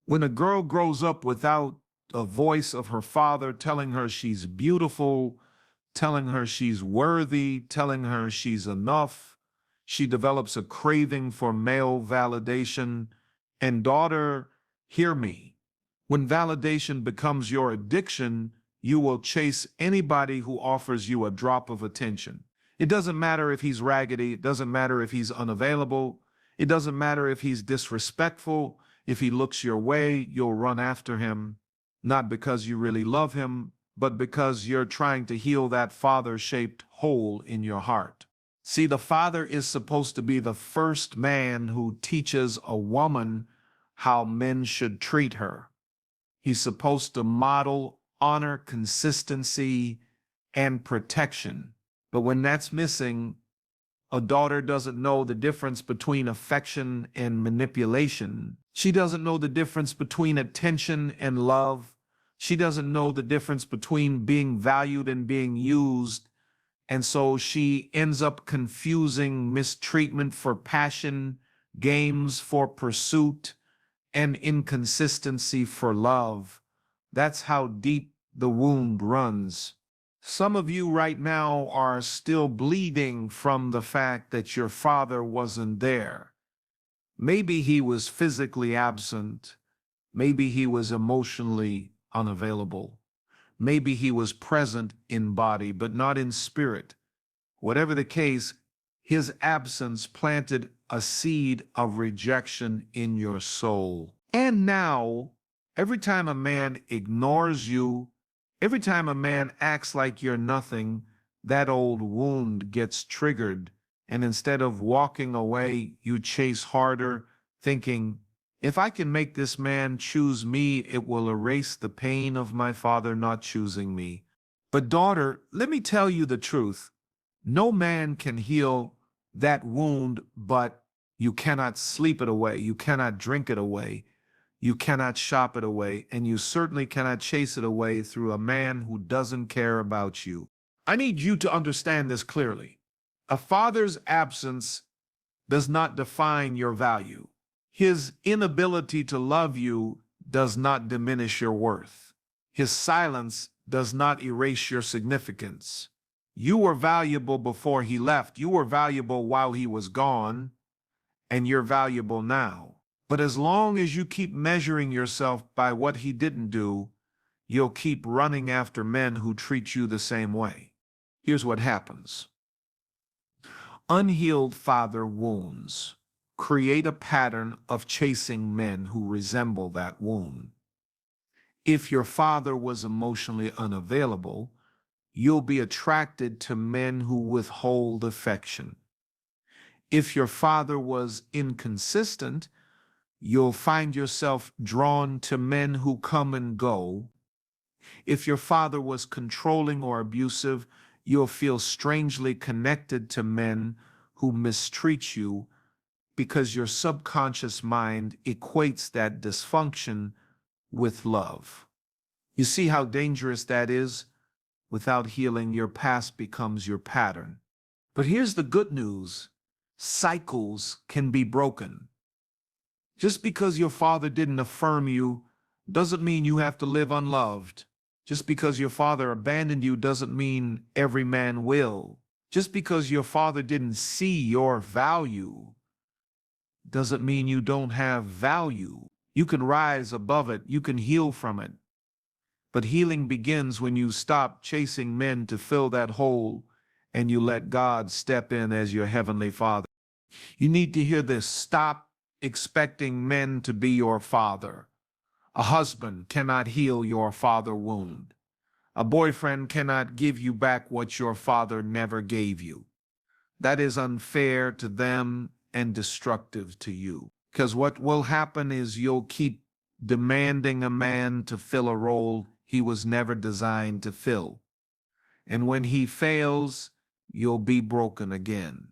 When a girl grows up without a voice of her father telling her she's beautiful, telling her she's worthy, telling her she's enough, she develops a craving for male validation. And daughter, hear me. When validation becomes your addiction, you will chase anybody who offers you a drop of attention. It doesn't matter if he's raggedy. It doesn't matter if he's unavailable. It doesn't matter if he's disrespectful. If he looks your way, you'll run after him, not because you really love him, but because you're trying to heal that father-shaped hole in your heart. See, the father is supposed to be the first man who teaches a woman how men should treat her. He's supposed to model honor, consistency, and protection. But when that's missing, a daughter doesn't know the difference between affection and manipulation. She doesn't know the difference between attention and love. She doesn't know the difference between being valued and being used. And so she ends up confusing mistreatment for passion, games for pursuit, and inconsistency for love. That's how deep the wound runs. Some of you right now are still bleeding from the fact that your father wasn't there. Maybe he was physically absent. Maybe he was emotionally unavailable. Maybe he was present in body, but not in spirit. Whatever the case, his absence planted a seed of rejection in your soul. And now, every time a man ignores you, every time a man acts like you're nothing, that old wound gets triggered. And instead of walking away, you chase harder, thinking, if I can make this man choose me, it will erase the pain of my father not choosing me. But daughter, let me tell you the truth. No man can heal that wound, but you cannot sleep it away. You cannot drink it away. You cannot shop it away. And you certainly cannot chase it away through a man who doesn't care about you. I need you to understand this clearly. A father's absence does not define your value. His inability to love you does not diminish your worth. His silence does not erase your significance. You were valuable before he left. You were valuable while he was gone, and you're valuable now. But as long as you keep measuring yourself by what he didn't do, you'll keep running after men who treat you the same way. Here's what happens. Unhealed father wounds create a pattern of chasing men who resemble that wound. If your father was emotionally unavailable, you'll be attracted to men who withhold affection. If your father was inconsistent, you'll find yourself drawn to men who come and go. If your father was controlling or abusive, you'll feel strangely connected to men who mistreat you because your subconscious mind equates that dysfunction with love. You see how dangerous that is? Without healing, your past becomes your pattern. But here's the good news. Cycles can be broken. Just because your father didn't affirm you doesn't mean you have to live unloved. Just because your father abandoned you doesn't mean every man will. Just because your father didn't see your value doesn't mean you don't have value. You can rise above it. You can heal from it. But healing begins when you stop chasing men to fill that hole and you let God step in as your heavenly Father. You need to hear this. Stop expecting men to be your father. A husband cannot heal your father wound. A boyfriend cannot give you back what your father never gave you. That is unfair to them and destructive to you. Because what will happen is you'll keep demanding a man to fill a role he was never designed to fill. And when he fails, you'll be broken again.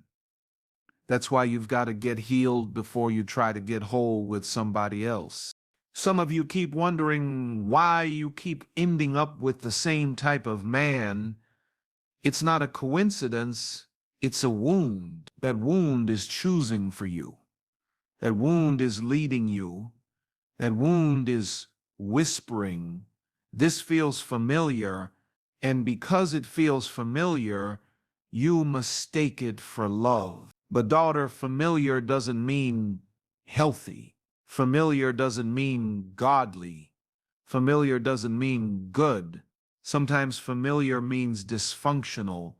That's why you've got to get healed before you try to get whole with somebody else. Some of you keep wondering why you keep ending up with the same type of man. It's not a coincidence. It's a wound. That wound is choosing for you. That wound is leading you. That wound is whispering, this feels familiar, and because it feels familiar, you mistake it for love. But daughter, familiar doesn't mean healthy. Familiar doesn't mean godly. Familiar doesn't mean good. Sometimes familiar means dysfunctional,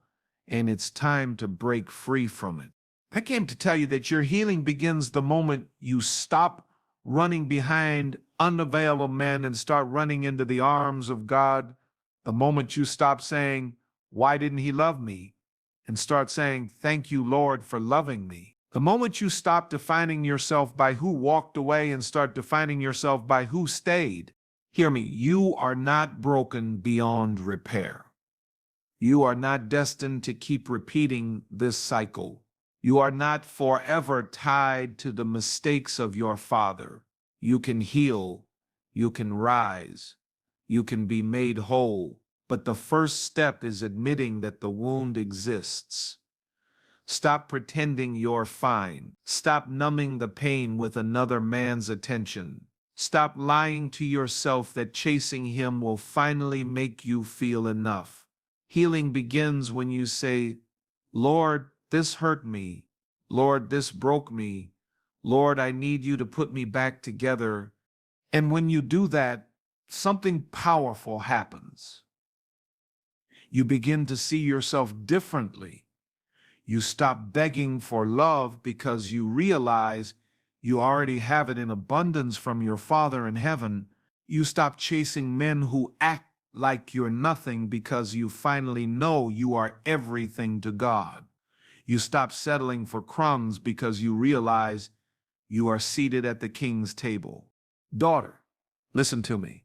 and it's time to break free from it. I came to tell you that your healing begins the moment you stop running behind unavailable men and start running into the arms of God. The moment you stop saying, why didn't he love me? And start saying, thank you, Lord, for loving me. The moment you stop defining yourself by who walked away and start defining yourself by who stayed. Hear me, you are not broken beyond repair. You are not destined to keep repeating this cycle. You are not forever tied to the mistakes of your father. You can heal. You can rise. you can be made whole. But the first step is admitting that the wound exists. Stop pretending you're fine. Stop numbing the pain with another man's attention. Stop lying to yourself that chasing him will finally make you feel enough. Healing begins when you say, Lord, this hurt me. Lord, this broke me. Lord, I need you to put me back together. And when you do that, something powerful happens. You begin to see yourself differently. You stop begging for love because you realize you already have it in abundance from your Father in heaven. You stop chasing men who act like you're nothing because you finally know you are everything to God. You stop settling for crumbs because you realize you are seated at the King's table. Daughter, listen to me.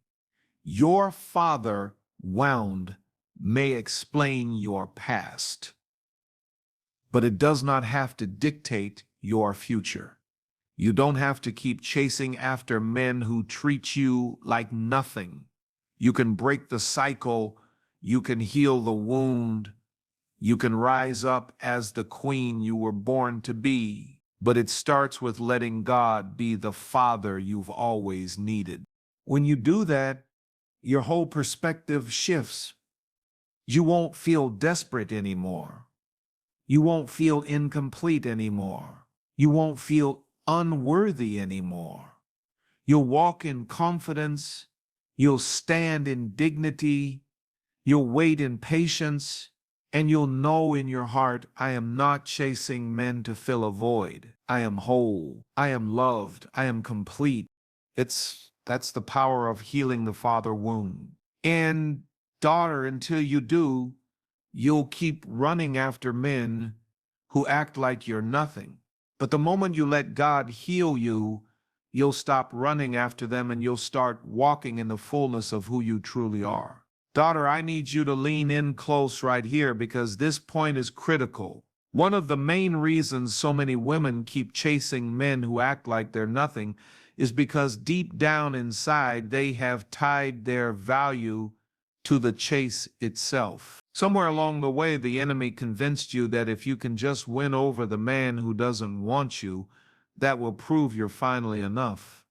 Your father wound may explain your past, but it does not have to dictate your future. You don't have to keep chasing after men who treat you like nothing. You can break the cycle. You can heal the wound. You can rise up as the queen you were born to be. But it starts with letting God be the father you've always needed. When you do that, your whole perspective shifts. You won't feel desperate anymore. You won't feel incomplete anymore. You won't feel unworthy anymore. You'll walk in confidence. You'll stand in dignity. You'll wait in patience. And you'll know in your heart, I am not chasing men to fill a void. I am whole. I am loved. I am complete. That's the power of healing the father wound. And daughter, until you do, you'll keep running after men who act like you're nothing. But the moment you let God heal you, you'll stop running after them and you'll start walking in the fullness of who you truly are. Daughter, I need you to lean in close right here because this point is critical. One of the main reasons so many women keep chasing men who act like they're nothing is because deep down inside they have tied their value to the chase itself. Somewhere along the way, the enemy convinced you that if you can just win over the man who doesn't want you, that will prove you're finally enough.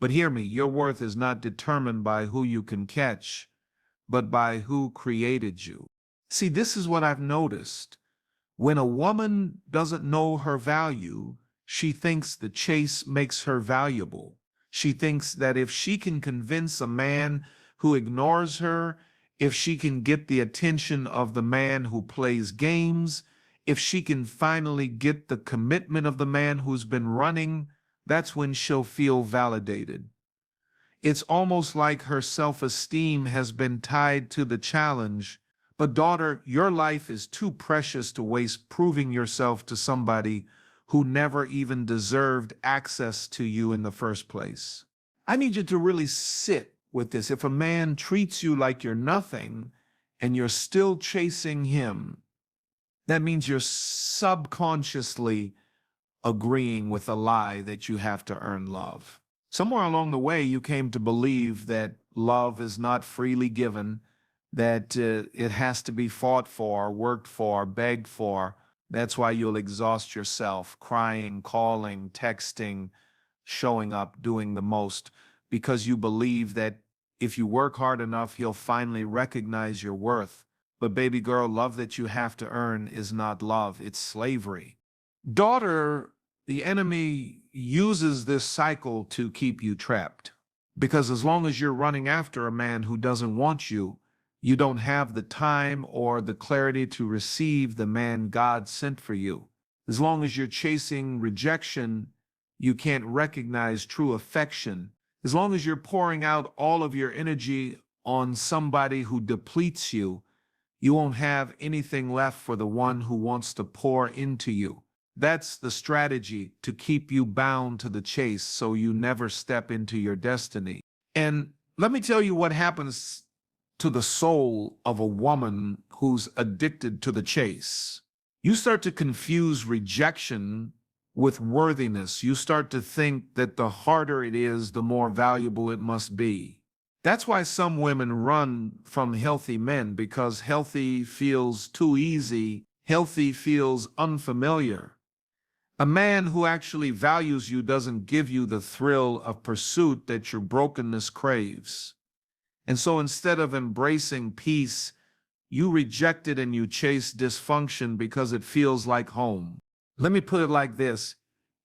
But hear me, your worth is not determined by who you can catch, but by who created you. See, this is what I've noticed. When a woman doesn't know her value, she thinks the chase makes her valuable. She thinks that if she can convince a man who ignores her, if she can get the attention of the man who plays games, if she can finally get the commitment of the man who's been running, that's when she'll feel validated. It's almost like her self-esteem has been tied to the challenge. But daughter, your life is too precious to waste proving yourself to somebody who never even deserved access to you in the first place. I need you to really sit with this. If a man treats you like you're nothing and you're still chasing him, that means you're subconsciously agreeing with a lie that you have to earn love. Somewhere along the way, you came to believe that love is not freely given, that it has to be fought for, worked for, begged for. That's why you'll exhaust yourself, crying, calling, texting, showing up, doing the most, because you believe that if you work hard enough, he'll finally recognize your worth. But baby girl, love that you have to earn is not love, it's slavery. Daughter, the enemy uses this cycle to keep you trapped. Because as long as you're running after a man who doesn't want you, you don't have the time or the clarity to receive the man God sent for you. As long as you're chasing rejection, you can't recognize true affection. As long as you're pouring out all of your energy on somebody who depletes you, you won't have anything left for the one who wants to pour into you. That's the strategy to keep you bound to the chase so you never step into your destiny. And let me tell you what happens to the soul of a woman who's addicted to the chase. You start to confuse rejection with worthiness. You start to think that the harder it is, the more valuable it must be. That's why some women run from healthy men, because healthy feels too easy, healthy feels unfamiliar. A man who actually values you doesn't give you the thrill of pursuit that your brokenness craves. And so instead of embracing peace, you reject it and you chase dysfunction because it feels like home. Let me put it like this.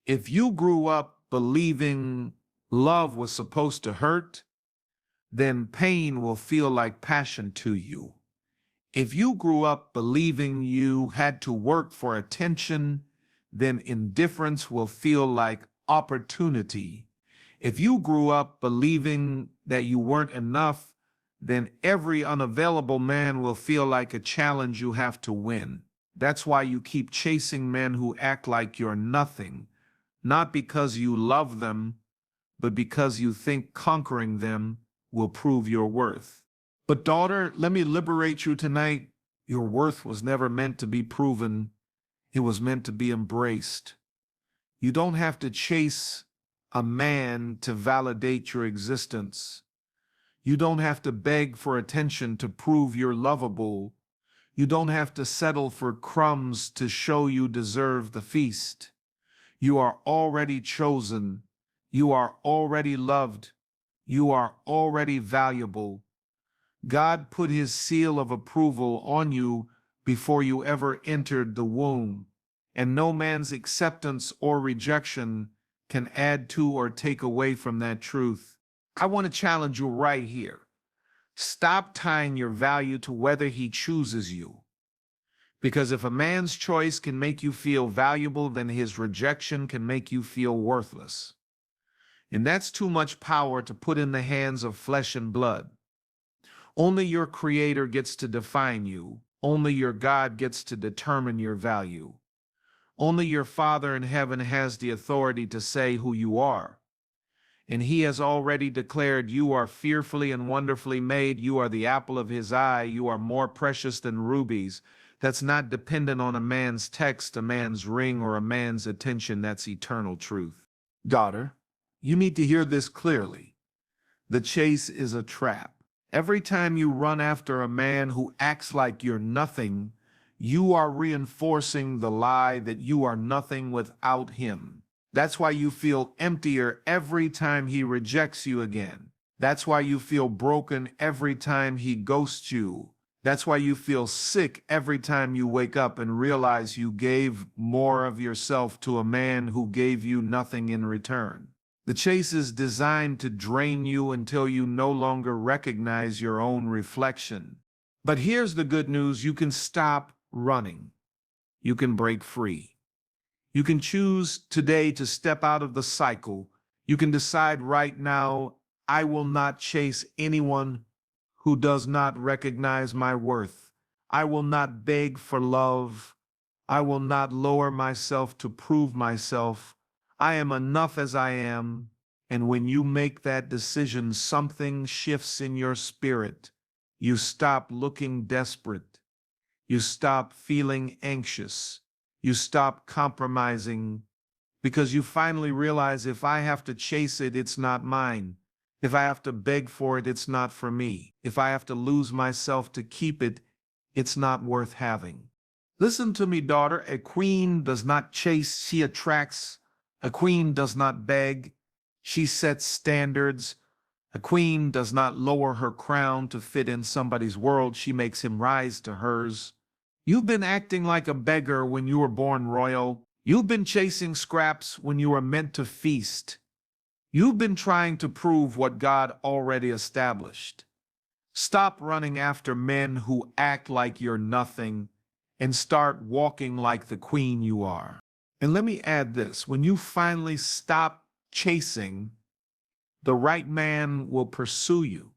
If you grew up believing love was supposed to hurt, then pain will feel like passion to you. If you grew up believing you had to work for attention, then indifference will feel like opportunity. If you grew up believing that you weren't enough, then every unavailable man will feel like a challenge you have to win. That's why you keep chasing men who act like you're nothing, not because you love them, but because you think conquering them will prove your worth. But daughter, let me liberate you tonight. Your worth was never meant to be proven. It was meant to be embraced. You don't have to chase a man to validate your existence. You don't have to beg for attention to prove you're lovable. You don't have to settle for crumbs to show you deserve the feast. You are already chosen. You are already loved. You are already valuable. God put his seal of approval on you before you ever entered the womb, and no man's acceptance or rejection can add to or take away from that truth. I want to challenge you right here. Stop tying your value to whether he chooses you. Because if a man's choice can make you feel valuable, then his rejection can make you feel worthless. And that's too much power to put in the hands of flesh and blood. Only your Creator gets to define you. Only your God gets to determine your value. Only your Father in heaven has the authority to say who you are. And he has already declared you are fearfully and wonderfully made. You are the apple of his eye. You are more precious than rubies. That's not dependent on a man's text, a man's ring, or a man's attention. That's eternal truth. Daughter, you need to hear this clearly. The chase is a trap. Every time you run after a man who acts like you're nothing, you are reinforcing the lie that you are nothing without him. That's why you feel emptier every time he rejects you again. That's why you feel broken every time he ghosts you. That's why you feel sick every time you wake up and realize you gave more of yourself to a man who gave you nothing in return. The chase is designed to drain you until you no longer recognize your own reflection. But here's the good news: you can stop running. You can break free. You can choose today to step out of the cycle. You can decide right now, I will not chase anyone who does not recognize my worth. I will not beg for love. I will not lower myself to prove myself. I am enough as I am. And when you make that decision, something shifts in your spirit. You stop looking desperate. You stop feeling anxious. You stop compromising, because you finally realize, if I have to chase it, it's not mine. If I have to beg for it, it's not for me. If I have to lose myself to keep it, it's not worth having. Listen to me, daughter. A queen does not chase, she attracts. A queen does not beg, she sets standards. A queen does not lower her crown to fit in somebody's world, she makes him rise to hers. You've been acting like a beggar when you were born royal. You've been chasing scraps when you were meant to feast. You've been trying to prove what God already established. Stop running after men who act like you're nothing and start walking like the queen you are. And let me add this: when you finally stop chasing, the right man will pursue you.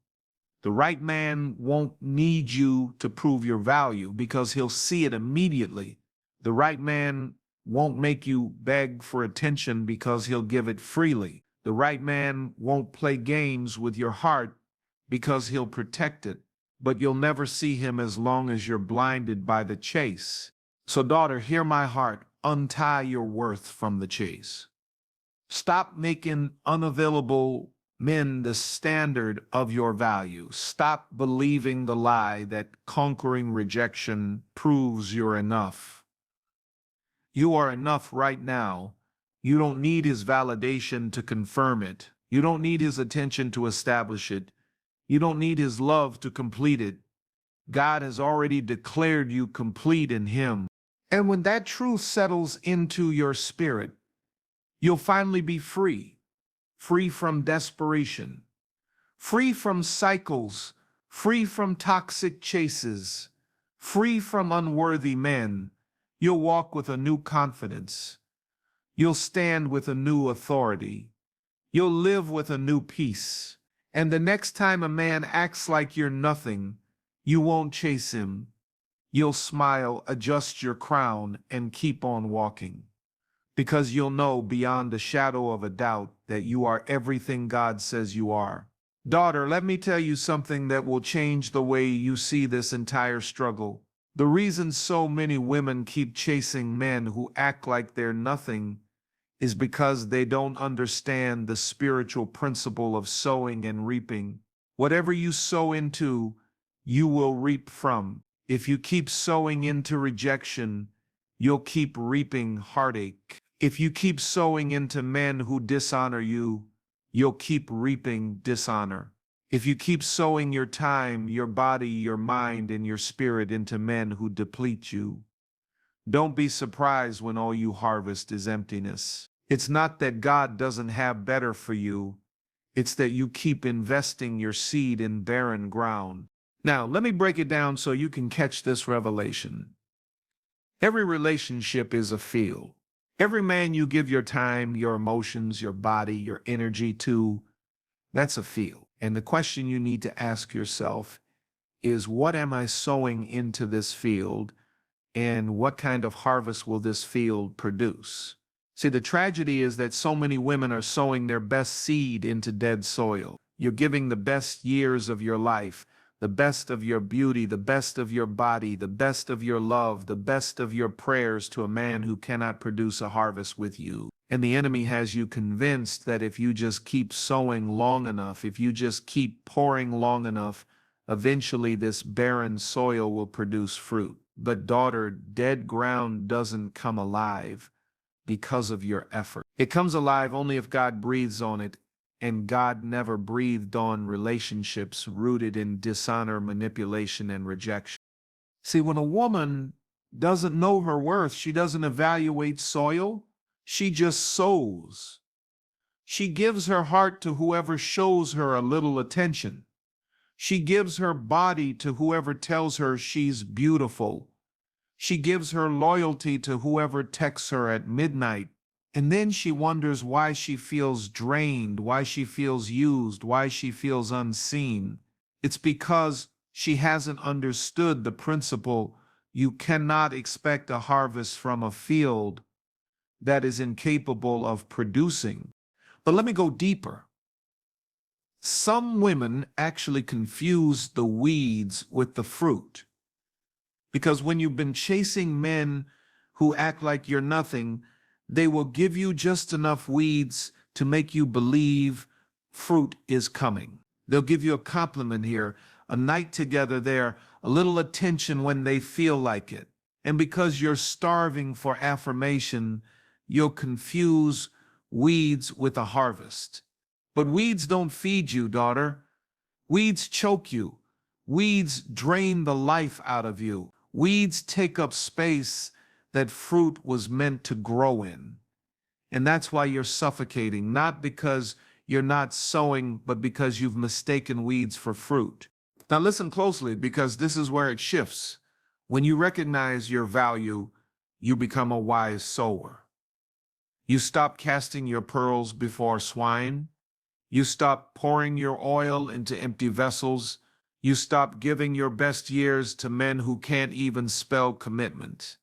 The right man won't need you to prove your value because he'll see it immediately. The right man won't make you beg for attention because he'll give it freely. The right man won't play games with your heart because he'll protect it. But you'll never see him as long as you're blinded by the chase. So, daughter, hear my heart. Untie your worth from the chase. Stop making unavailable men the standard of your value. Stop believing the lie that conquering rejection proves you're enough. You are enough right now. You don't need his validation to confirm it. You don't need his attention to establish it. You don't need his love to complete it. God has already declared you complete in him. And when that truth settles into your spirit, you'll finally be free. Free from desperation, free from cycles, free from toxic chases, free from unworthy men. You'll walk with a new confidence. You'll stand with a new authority. You'll live with a new peace. And the next time a man acts like you're nothing, you won't chase him. You'll smile, adjust your crown, and keep on walking. Because you'll know beyond the shadow of a doubt that you are everything God says you are. Daughter, let me tell you something that will change the way you see this entire struggle. The reason so many women keep chasing men who act like they're nothing is because they don't understand the spiritual principle of sowing and reaping. Whatever you sow into, you will reap from. If you keep sowing into rejection, you'll keep reaping heartache. If you keep sowing into men who dishonor you, you'll keep reaping dishonor. If you keep sowing your time, your body, your mind, and your spirit into men who deplete you, don't be surprised when all you harvest is emptiness. It's not that God doesn't have better for you. It's that you keep investing your seed in barren ground. Now, let me break it down so you can catch this revelation. Every relationship is a field. Every man you give your time, your emotions, your body, your energy to, that's a field. And the question you need to ask yourself is, what am I sowing into this field, and what kind of harvest will this field produce? See, the tragedy is that so many women are sowing their best seed into dead soil. You're giving the best years of your life, the best of your beauty, the best of your body, the best of your love, the best of your prayers to a man who cannot produce a harvest with you. And the enemy has you convinced that if you just keep sowing long enough, if you just keep pouring long enough, eventually this barren soil will produce fruit. But daughter, dead ground doesn't come alive because of your effort. It comes alive only if God breathes on it, and God never breathed on relationships rooted in dishonor, manipulation, and rejection. See, when a woman doesn't know her worth, she doesn't evaluate soil, she just sows. She gives her heart to whoever shows her a little attention. She gives her body to whoever tells her she's beautiful. She gives her loyalty to whoever texts her at midnight. And then she wonders why she feels drained, why she feels used, why she feels unseen. It's because she hasn't understood the principle: you cannot expect a harvest from a field that is incapable of producing. But let me go deeper. Some women actually confuse the weeds with the fruit. Because when you've been chasing men who act like you're nothing, they will give you just enough weeds to make you believe fruit is coming. They'll give you a compliment here, a night together there, a little attention when they feel like it. And because you're starving for affirmation, you'll confuse weeds with a harvest. But weeds don't feed you, daughter. Weeds choke you. Weeds drain the life out of you. Weeds take up space that fruit was meant to grow in. And that's why you're suffocating, not because you're not sowing, but because you've mistaken weeds for fruit. Now listen closely, because this is where it shifts. When you recognize your value, you become a wise sower. You stop casting your pearls before swine. You stop pouring your oil into empty vessels. You stop giving your best years to men who can't even spell commitment.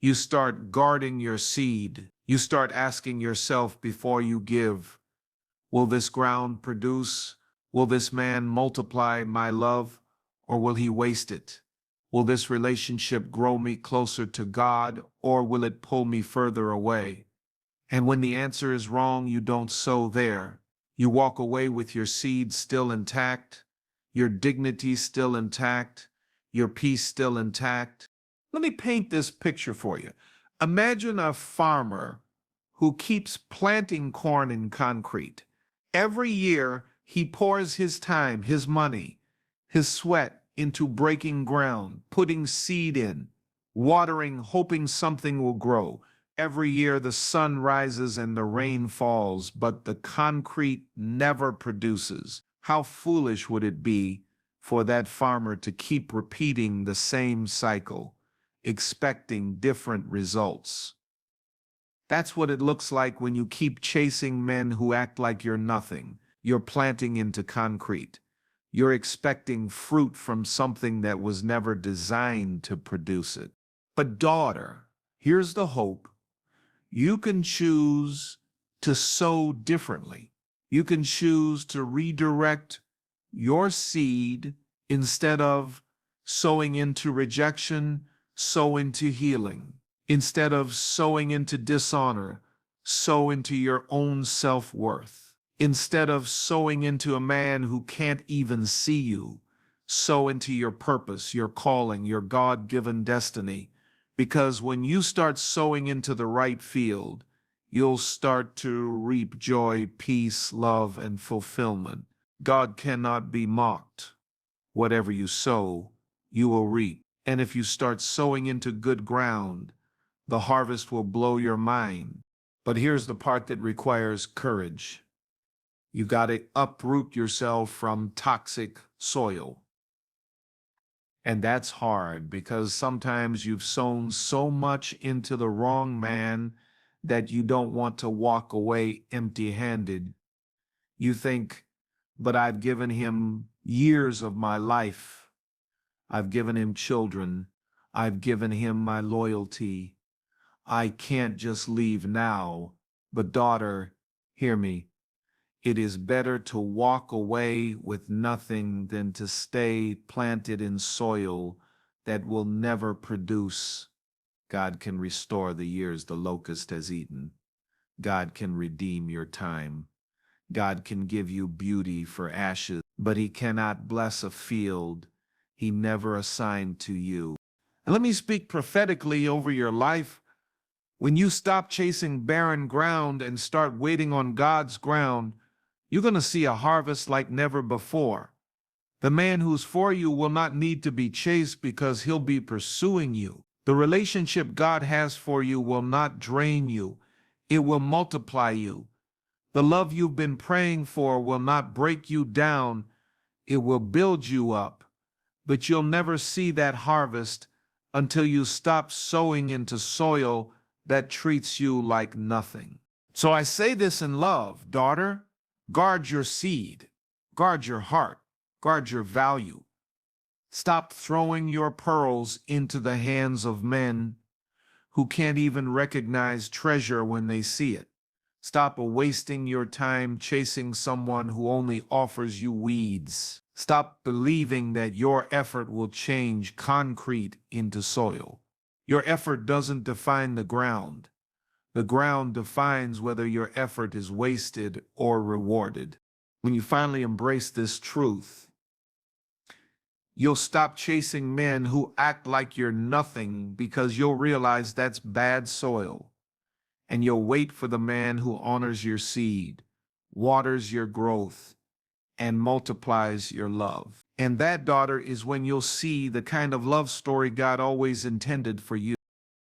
You start guarding your seed. You start asking yourself before you give, will this ground produce? Will this man multiply my love, or will he waste it? Will this relationship grow me closer to God, or will it pull me further away? And when the answer is wrong, you don't sow there. You walk away with your seed still intact, your dignity still intact, your peace still intact. Let me paint this picture for you. Imagine a farmer who keeps planting corn in concrete. Every year, he pours his time, his money, his sweat into breaking ground, putting seed in, watering, hoping something will grow. Every year the sun rises and the rain falls, but the concrete never produces. How foolish would it be for that farmer to keep repeating the same cycle, expecting different results? That's what it looks like when you keep chasing men who act like you're nothing. You're planting into concrete. You're expecting fruit from something that was never designed to produce it. But daughter, here's the hope. You can choose to sow differently. You can choose to redirect your seed instead of sowing into rejection, sow into healing. Instead of sowing into dishonor, sow into your own self-worth. Instead of sowing into a man who can't even see you, sow into your purpose, your calling, your God-given destiny. Because when you start sowing into the right field, you'll start to reap joy, peace, love, and fulfillment. God cannot be mocked. Whatever you sow, you will reap. And if you start sowing into good ground, the harvest will blow your mind. But here's the part that requires courage. You got to uproot yourself from toxic soil. And that's hard because sometimes you've sown so much into the wrong man that you don't want to walk away empty-handed. You think, but I've given him years of my life. I've given him children. I've given him my loyalty. I can't just leave now. But daughter, hear me. It is better to walk away with nothing than to stay planted in soil that will never produce. God can restore the years the locust has eaten. God can redeem your time. God can give you beauty for ashes, but he cannot bless a field he never assigned to you. And let me speak prophetically over your life. When you stop chasing barren ground and start waiting on God's ground, you're going to see a harvest like never before. The man who's for you will not need to be chased because he'll be pursuing you. The relationship God has for you will not drain you. It will multiply you. The love you've been praying for will not break you down. It will build you up. But you'll never see that harvest until you stop sowing into soil that treats you like nothing. So I say this in love, daughter. Guard your seed. Guard your heart. Guard your value. Stop throwing your pearls into the hands of men who can't even recognize treasure when they see it. Stop wasting your time chasing someone who only offers you weeds. Stop believing that your effort will change concrete into soil. Your effort doesn't define the ground. The ground defines whether your effort is wasted or rewarded. When you finally embrace this truth, you'll stop chasing men who act like you're nothing because you'll realize that's bad soil. And you'll wait for the man who honors your seed, waters your growth, and multiplies your love. And that, daughter, is when you'll see the kind of love story God always intended for you.